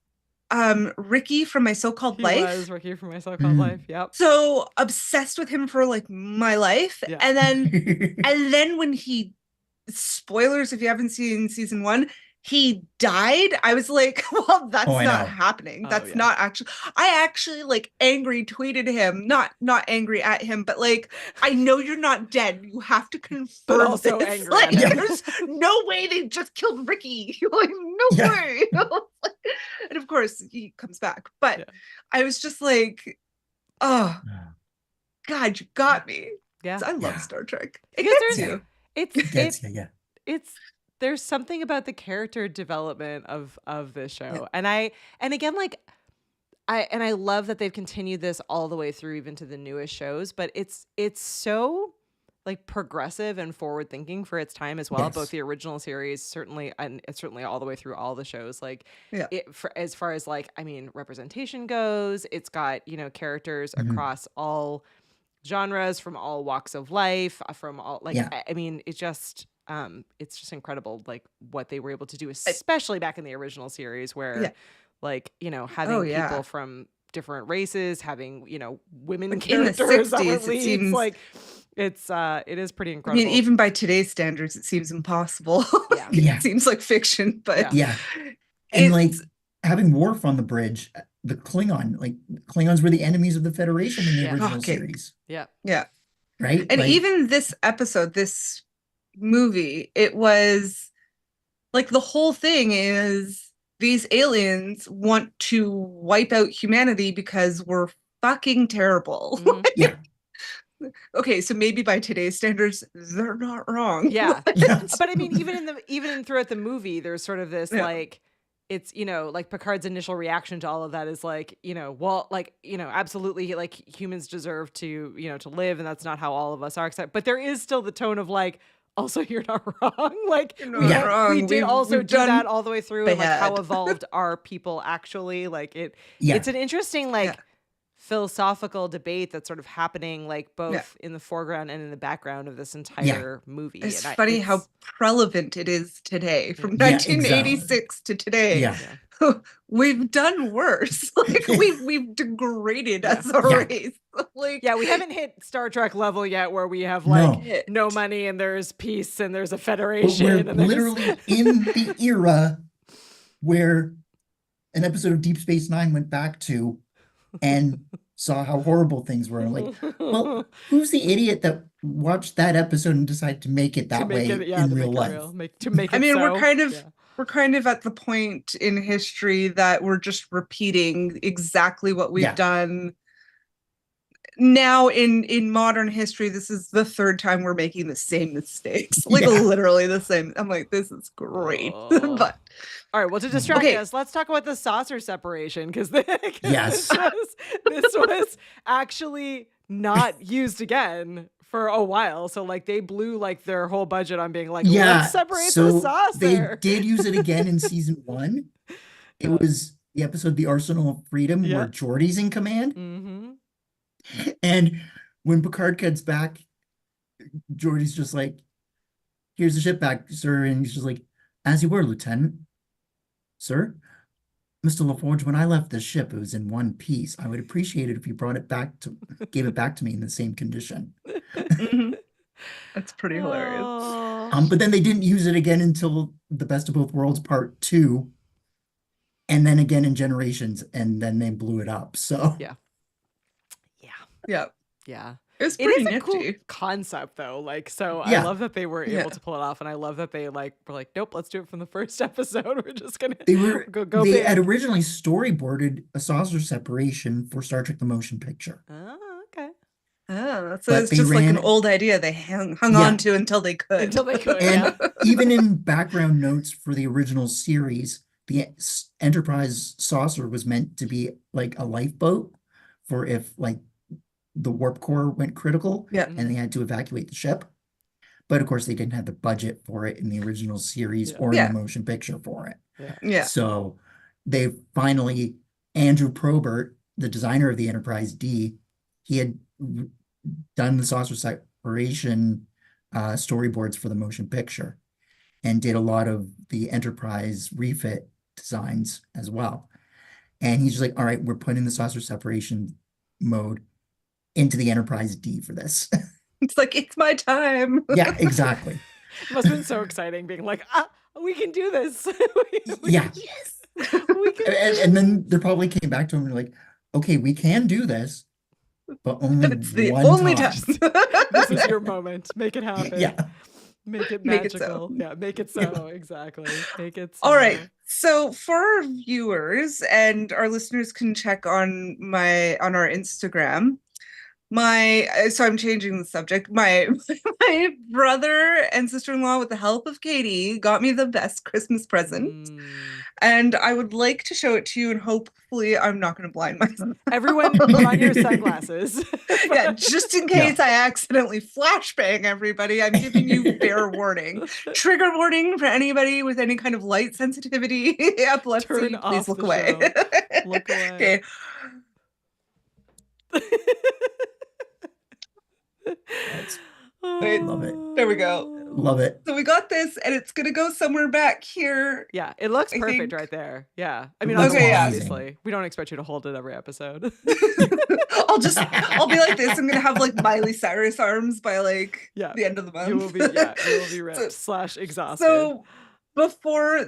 Ricky from My So-Called He Life. was Ricky from My So-Called Life. Yep. So obsessed with him for like my life. Yeah. And then when he, spoilers if you haven't seen season 1, he died. I was like, well, that's I not know. happening. Oh, That's yeah. not actually. I actually like angry tweeted him, not angry at him, but like, I know you're not dead. You have to confirm also this. angry Like, at him. there's no way they just killed Ricky. Like, no Yeah. way. And of course he comes back. But Yeah. I was just like, oh God, you got me. Yeah. I love Yeah. Star Trek. It Because gets there's- you. It's Yeah. it's there's something about the character development of this show. And again, like I love that they've continued this all the way through even to the newest shows, but it's so like progressive and forward thinking for its time as well. Yes. Both the original series certainly and it's certainly all the way through all the shows. Like Yeah. as far as like representation goes, it's got, characters Mhm. across all genres from all walks of life, from all like Yeah. it's just incredible like what they were able to do, especially back in the original series where Yeah. like having Oh, yeah. people from different races, having women Like, in the characters that were 60s, it leads, seems- like it is pretty I incredible. mean, even by today's standards, it seems impossible. Yeah. Yeah. It seems like fiction, but Yeah. And like it's- having Worf on the bridge, the Klingons were the enemies of the Federation in the Yeah. original Okay. series, yeah. right? and Like, even this episode, this movie, it was like the whole thing is these aliens want to wipe out humanity because we're fucking terrible. Mhm. Yeah. Okay, so maybe by today's standards, they're not wrong. Yeah. yes. But I mean, even throughout the movie, there's sort of this Yeah. like it's like Picard's initial reaction to all of that is like well, like absolutely like humans deserve to to live, and that's not how all of us are. Except, but there is still the tone of like, also you're not wrong. Like You're we, not wrong. we did We've- also we've do done that all the way through, and like how bad. evolved are people actually? Like Yeah. it's an interesting like. Yeah. philosophical debate that's sort of happening like both Yeah. in the foreground and in the background of this entire movie. It's And funny how relevant it is today, from Yeah, exactly. 1986 to today. Yeah. We've done worse. Like we've degraded Yeah. as a Yeah. race. Like yeah, we haven't hit Star Trek level yet where we have No. like no money and there's peace and there's a But federation we're and there's literally in the era where an episode of Deep Space Nine went back to and saw how horrible things were. Like, well, who's the idiot that watched that episode and decided to make it to that make way it, yeah, in to real make life? it real, to make it I mean, so, we're kind of at the point in history that we're just repeating exactly what we've Yeah. done. Now in modern history, this is the third time we're making the same mistakes. Like Yeah. literally the same. I'm like, this is great. Oh. But All right, well, to distract Okay. us, let's talk about the saucer separation because Yes. this was actually not used again for a while. So like they blew like their whole budget on being like, Yeah, let's separate so the saucer. they did use it again in season 1. It was the episode The Arsenal of Freedom Yeah. where Geordi's in command. Mm-hmm. And when Picard gets back, Geordi's just like, here's the ship back, sir. And he's just like, as you were, Lieutenant. Sir? Mr. LaForge, when I left the ship, it was in one piece. I would appreciate it if you gave it back to me in the same condition. that's pretty hilarious. Oh. But then they didn't use it again until The Best of Both Worlds Part 2. And then again in Generations, and then they blew it up. So Yeah. Yeah. Yeah. It was It pretty is a nifty. cool concept though. Like, so I Yeah. love that they were able Yeah. to pull it off. And I love that they like were like, nope, let's do it from the first episode. We're just gonna they were go they big. had originally storyboarded a saucer separation for Star Trek the Motion Picture. Oh, okay. Oh, so But it's they just like an ran- old idea they hung Yeah. on to until they could. Until they could, And yeah. even in background notes for the original series, the Enterprise saucer was meant to be like a lifeboat for if like the warp core went critical Yeah. and they had to evacuate the ship. But of course, they didn't have the budget for it in the original series Yeah. or in Yeah. the motion picture for it. Yeah. So they finally Andrew Probert, the designer of the Enterprise-D, he had done the saucer separation storyboards for the motion picture and did a lot of the Enterprise refit designs as well. And he's just like, all right, we're putting the saucer separation mode into the Enterprise-D for this. It's like, it's my time. Yeah, exactly. It must have been so exciting being like, we can do this. Yeah. Yes. We can. And then they probably came back to him and were like, okay, we can do this, but only It's the one only time. time. This is your moment. Make it happen. Yeah. Make it Make it so. magical. Yeah, make it so. Exactly. Make it so. All right. So for our viewers, and our listeners can check on our Instagram. So I'm changing the subject. My brother and sister-in-law, with the help of Katie, got me the best Christmas present. And I would like to show it to you, and hopefully I'm not going to blind myself. Everyone put on your sunglasses. Yeah, just in case I accidentally flashbang everybody, I'm giving you fair warning. Trigger warning for anybody with any kind of light sensitivity, epilepsy, Turn off please look the away. show. Look away. Okay. Wait, Love it. There we go. Love it. So we got this, and it's gonna go somewhere back here. Yeah, it looks I perfect think- right there. Yeah. I mean, Okay, yeah. obviously, we don't expect you to hold it every episode. I'll be like this. I'm gonna have like Miley Cyrus arms by like Yeah. the end of the month. You will be ripped / exhausted. So before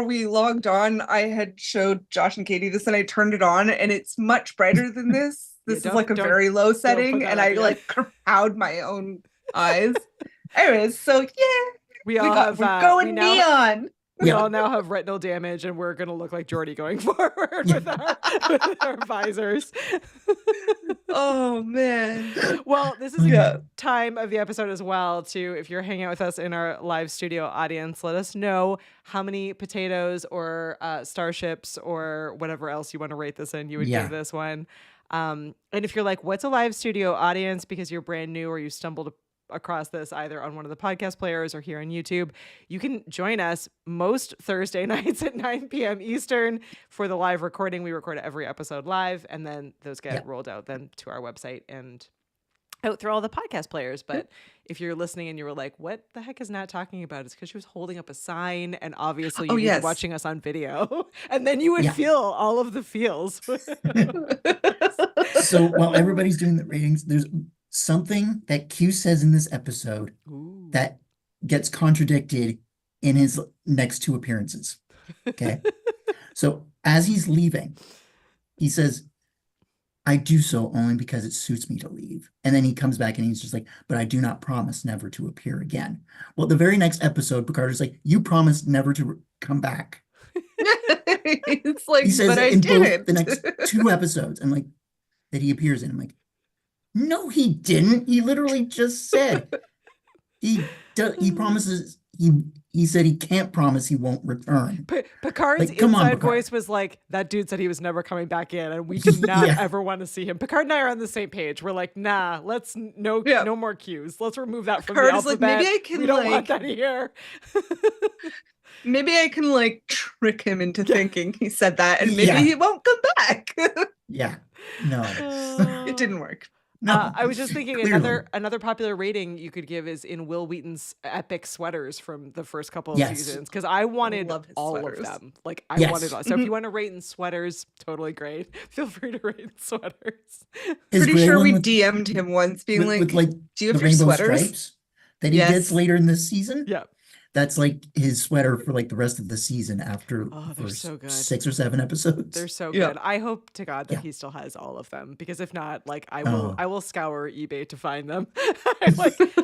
we logged on, I had showed Josh and Katie this, and I turned it on, and it's much brighter than this. This is like a don't- very low setting, that and up I yet. like crowd my own eyes. Anyways, so yeah, we all have we're going neon. We Yeah. all now have retinal damage, and we're gonna look like Geordie going forward with our visors. Oh man. Well, this is a Yeah. good time of the episode as well to, if you're hanging out with us in our live studio audience, let us know how many potatoes or starships or whatever else you want to rate this in, you would Yeah. give this one. And if you're like, what's a live studio audience, because you're brand new or you stumbled across this either on one of the podcast players or here on YouTube, you can join us most Thursday nights at 9 p.m. Eastern for the live recording. We record every episode live, and then those get rolled out then to our website and out through all the podcast players. But if you're listening and you were like, what the heck is Nat talking about? It's because she was holding up a sign, and obviously you're yes. watching us on video. And then you would feel all of the feels. So while everybody's doing the ratings, there's something that Q says in this episode Ooh. that gets contradicted in his next two appearances. Okay. So as he's leaving, he says, I do so only because it suits me to leave. And then he comes back and he's just like, but I do not promise never to appear again. Well, the very next episode, Picard is like, you promised never to come back. It's like, He says but I it in both didn't. the next two episodes, and like that he appears in. I'm like, no, he didn't. He literally just said he promises he said he can't promise he won't return. Picard's Like, come on, inside Picard. voice was like, that dude said he was never coming back in, and we did not Yeah. ever want to see him. Picard and I are on the same page. We're like, nah, let's no more cues. Let's remove that from Picard the is like, alphabet. maybe I can, we don't want like- that here. Maybe I can like trick him into thinking he said that, and maybe Yeah. he won't come back. Yeah. No. It didn't work. No. I was just thinking Clearly. another popular rating you could give is in Will Wheaton's epic sweaters from the first couple of Yes. seasons, because I wanted Love his all sweaters. of them. Like I Yes. wanted all. So if you want to rate in sweaters, totally great. Feel free to rate in sweaters. His Pretty gray sure one we with- DM'd him once, being with like, like "Do you the have your rainbow sweaters?" stripes that he Yes. gets later in this season. Yeah. That's like his sweater for like the rest of the season after Oh, the they're first so good. 6 or 7 episodes. They're so Yeah. good. I hope to God that Yeah. he still has all of them, because if not, like I Oh. will scour eBay to find them.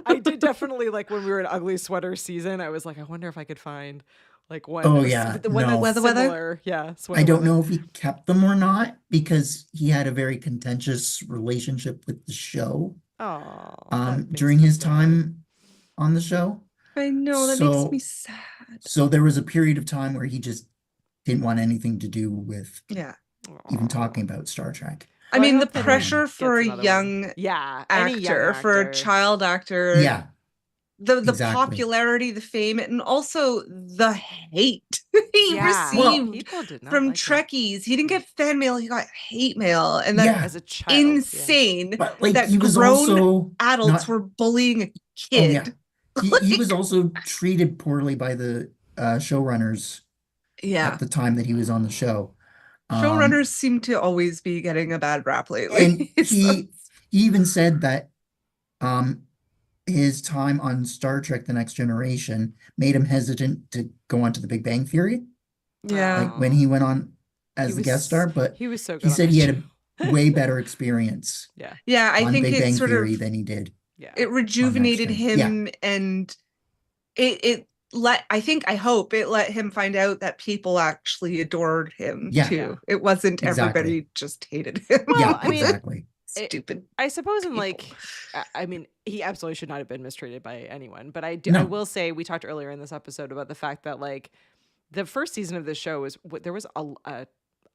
I did definitely, like when we were in ugly sweater season, I was like, I wonder if I could find like one. Oh, that was- yeah. the one No. that's Weather. similar. Yeah, I don't know if he kept them or not because he had a very contentious relationship with the show Oh, during his time on the show. I know that So- makes me sad. So there was a period of time where he just didn't want anything to do with Yeah, even talking about Star Trek. I mean the hope that pressure gets for a another one. young Yeah, any young actor, for a actor. child actor. Yeah. the Exactly. popularity, the fame, and also the hate he Yeah. received People did not from like him. Trekkies. He didn't get fan mail, he got hate mail, and Yeah. that's As a child. Yeah. insane But like that he was grown also adults not. were bullying a Oh kid. yeah. He was also treated poorly by the showrunners Yeah. at the time that he was on the show. Showrunners seem to always be getting a bad rap lately. And So- he even said that his time on Star Trek: The Next Generation made him hesitant to go on to The Big Bang Theory, yeah. like when he went on He as the was- guest star. But He was so good. he on said that he had show. a way better experience Yeah. Yeah, I on think Big it Bang sort Theory of than he did. Yeah. it rejuvenated Next Gen. him, and it let I hope it let him find out that people actually adored him Yeah. too. Yeah. It wasn't Exactly. everybody just hated him. Well, Yeah, I mean, exactly. Stupid. I suppose in people. like, I mean, he absolutely should not have been mistreated by anyone. But I No. will say, we talked earlier in this episode about the fact that like the first season of this show was there was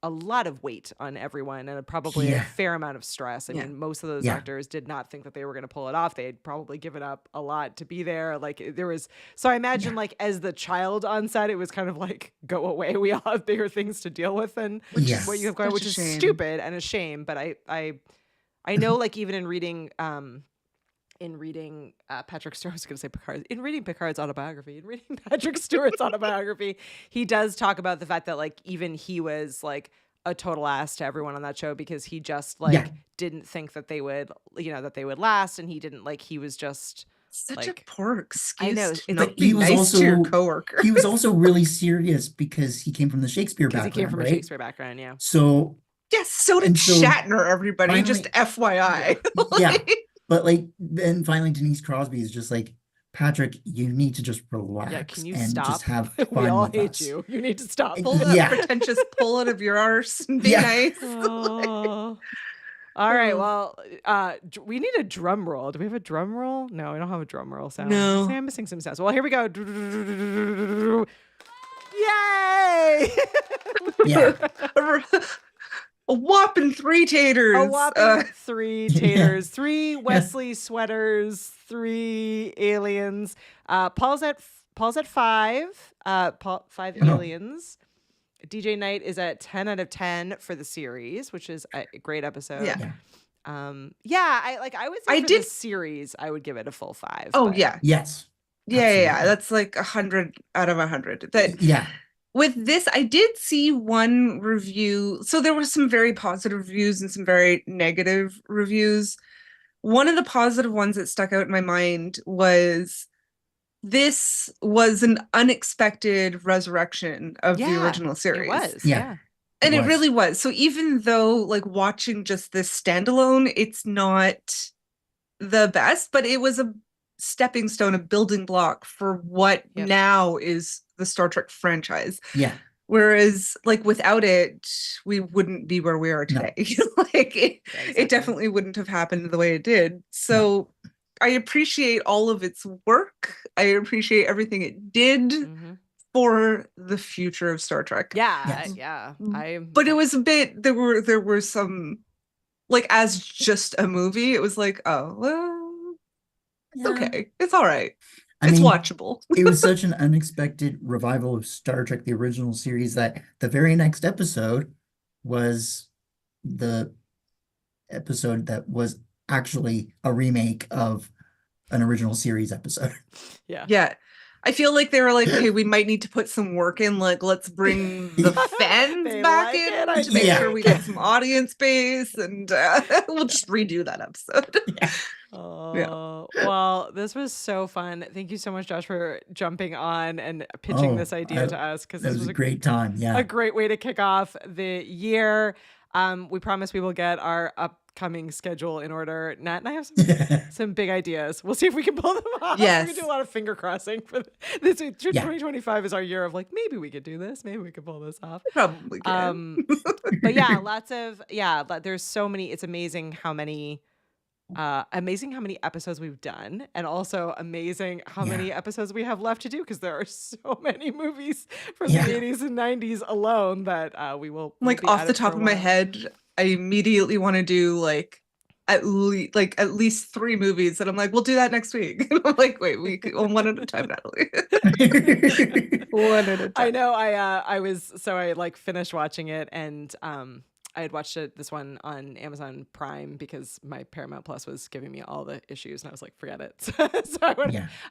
a lot of weight on everyone and probably a Yeah. fair amount of stress. I Yeah. mean, most of those Yeah. actors did not think that they were going to pull it off. They had probably given up a lot to be there. Like there was, so I imagine like as the child on set, it was kind of like, go away. We all have bigger things to deal with than Yeah. what you have going, Such which a is shame. stupid and a shame. But I know like even in reading Patrick Stewart, I was going to say Picard, in reading Picard's autobiography, in reading Patrick Stewart's autobiography, he does talk about the fact that like even he was like a total ass to everyone on that show because he just like Yeah. didn't think that they would, that they would last, and he didn't like he was just Such like, a poor excuse I know, to it's not like- be He was nice to your also- coworker. He was also really serious because he came from the Shakespeare because he background, came from right? a Shakespeare background. Yeah. So Yes, so did And so Shatner, everybody. Just FYI. Yeah. But like then finally Denise Crosby is just like, Patrick, you need to just relax Yeah. Can you and stop? just have fun We all with hate us. you. You need to stop. Pull that Yeah. pretentious pull out of your arse and be Yeah. nice. Oh. All right. Oh. Well, we need a drum roll. Do we have a drum roll? No, we don't have a drum roll sound. No. See, I'm missing some sounds. Well, here we go. Yay! Yeah. A whopping 3 taters. A whopping 3 taters, 3 Wesley sweaters, 3 aliens. Paul's at 5. 5 Oh. aliens. DJ Knight is at 10 out of 10 for the series, which is a great episode. Yeah. I would say I for did- the series, I would give it a full 5. Oh, but- yeah. Yes. Yeah. Absolutely. That's like 100 out of 100. That Yeah. with this, I did see one review. So there were some very positive reviews and some very negative reviews. One of the positive ones that stuck out in my mind was this was an unexpected resurrection of the Yeah, original series. It was. Yeah. Yeah. And It it was. really was. So even though like watching just this standalone, it's not the best, but it was a stepping stone, a building block for what Yep. now is the Star Trek franchise. Yeah. Whereas like without it, we wouldn't be where we are No. today. Like Yeah, it exactly. definitely wouldn't have happened the way it did. So I appreciate all of its work. I appreciate everything it did Mhm. for the future of Star Trek. Yeah. Yes. Yeah. But it was a bit there were some like as just a movie, it was like, oh well, it's Yeah. okay. It's all right. I It's mean, watchable. it was such an unexpected revival of Star Trek, the original series, that the very next episode was the episode that was actually a remake of an original series episode. Yeah. Yeah. I feel like they were like, okay, we might need to put some work in. Like, let's bring the fans They back like in it, I to make think. sure we get some audience base, and we'll just redo that episode. Oh, well, this was so fun. Thank you so much, Josh, for jumping on and pitching this idea to us, because That this was was a great time. Yeah. a great way to kick off the year. We promise we will get our upcoming schedule in order. Nat and I have some big ideas. We'll see if we can pull them off. Yes. We can do a lot of finger crossing for this. 2025 is our year of like, maybe we could do this. Maybe we could pull this off. Probably can. But yeah, there's so many. It's amazing how many episodes we've done, and also amazing how many episodes we have left to do, because there are so many movies from the 80s and 90s alone that we will Like be off at the it for top a of my while. head, I immediately want to do like at least 3 movies, and I'm like, we'll do that next week. And I'm like, wait, one at a time, Natalie. One at a time. I know. I like finished watching it, and I had watched this one on Amazon Prime because my Paramount Plus was giving me all the issues, and I was like, forget it. So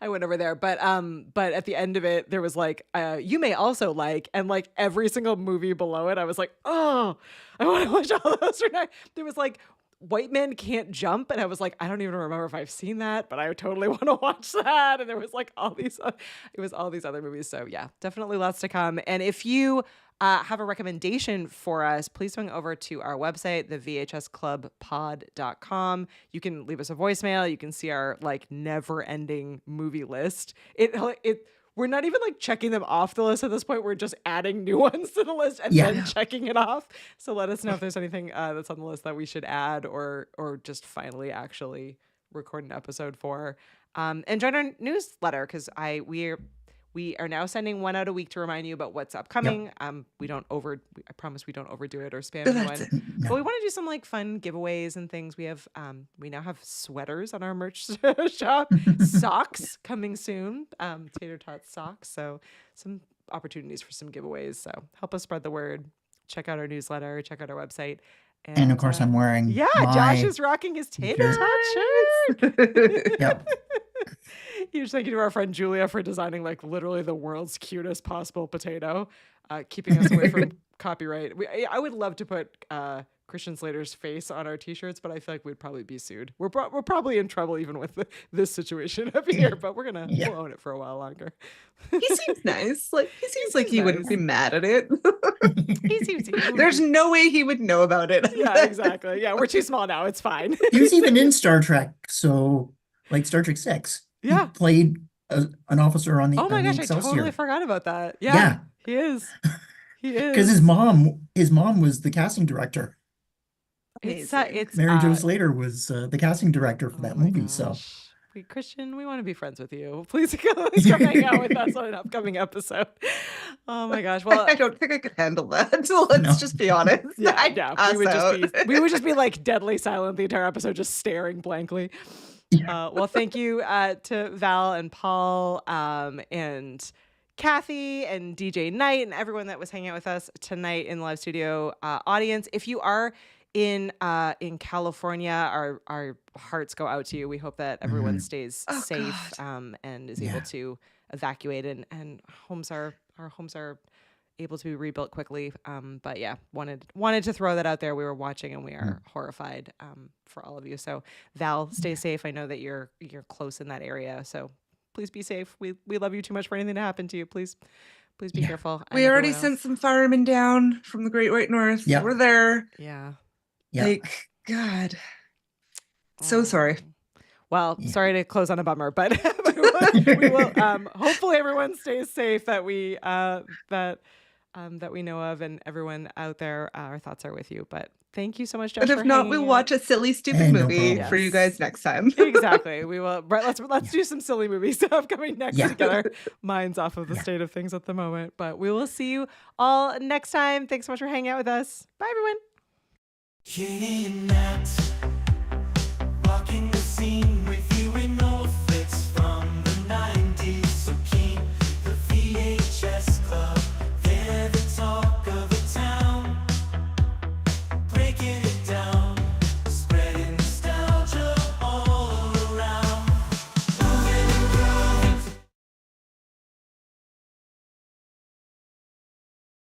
I went over there. But at the end of it, there was like, you may also like, and like every single movie below it, I was like, oh, I want to watch all those right now. There was like White Men Can't Jump, and I was like, I don't even remember if I've seen that, but I totally want to watch that. And there was like all these other movies. So yeah, definitely lots to come. And if you have a recommendation for us, please swing over to our website, the VHSclubpod.com. You can leave us a voicemail. You can see our like never-ending movie list. We're not even like checking them off the list at this point. We're just adding new ones to the list and then checking it off. So let us know if there's anything that's on the list that we should add or just finally actually record an episode for. And join our newsletter because we are now sending one out a week to remind you about what's upcoming. I promise we don't overdo it or spam anyone. No. But we want to do some like fun giveaways and things. We now have sweaters on our merch shop, socks coming soon, tater tot socks. So some opportunities for some giveaways. So help us spread the word. Check out our newsletter. Check out our website. And of course, I'm wearing. Yeah, Josh is rocking his tater tot shirts. Yep. Huge thank you to our friend Julia for designing like literally the world's cutest possible potato, keeping us away from copyright. I would love to put Christian Slater's face on our t-shirts, but I feel like we'd probably be sued. We're probably in trouble even with this situation up here, but we'll own it for a while longer. He seems nice. Like he seems like he wouldn't be mad at it. He seems There's no way he would know about it. Yeah, exactly. Yeah, we're too small now. It's fine. He was even in Star Trek, so like Star Trek 6. Yeah. He played an officer on the Oh my gosh, I Excelsior. totally forgot about that. Yeah. He is. He is. Because his mom was the casting director. It's Mary Jo Slater was the casting director for that movie. Gosh. So, Christian, we want to be friends with you. Please come hang out with us on an upcoming episode. Oh my gosh! Well, I don't think I could handle that. So let's just be honest. We would just be like deadly silent the entire episode, just staring blankly. yeah. Well, thank you to Val and Paul and Kathy and DJ Knight and everyone that was hanging out with us tonight in the live studio audience. If you are in California, our hearts go out to you. We hope that everyone stays safe and is able to evacuate and our homes are able to be rebuilt quickly. But yeah, wanted to throw that out there. We were watching and we are horrified for all of you. So Val, stay safe. I know that you're close in that area, so please be safe. We love you too much for anything to happen to you. Please be careful. We already sent some firemen down from the Great White North. Yeah. We're there. Yeah. Like, God. So sorry. Well, sorry to close on a bummer, but we will hopefully everyone stays safe that we know of, and everyone out there, our thoughts are with you. But thank you so much, Josh. But if not, we'll watch a silly, stupid Hey, no movie problem. for you guys next time. Exactly. We will. Right, let's do some silly movies upcoming next to get our minds off of the state of things at the moment. But we will see you all next time. Thanks so much for hanging out with us. Bye, everyone. Kidnapped, walking the scene.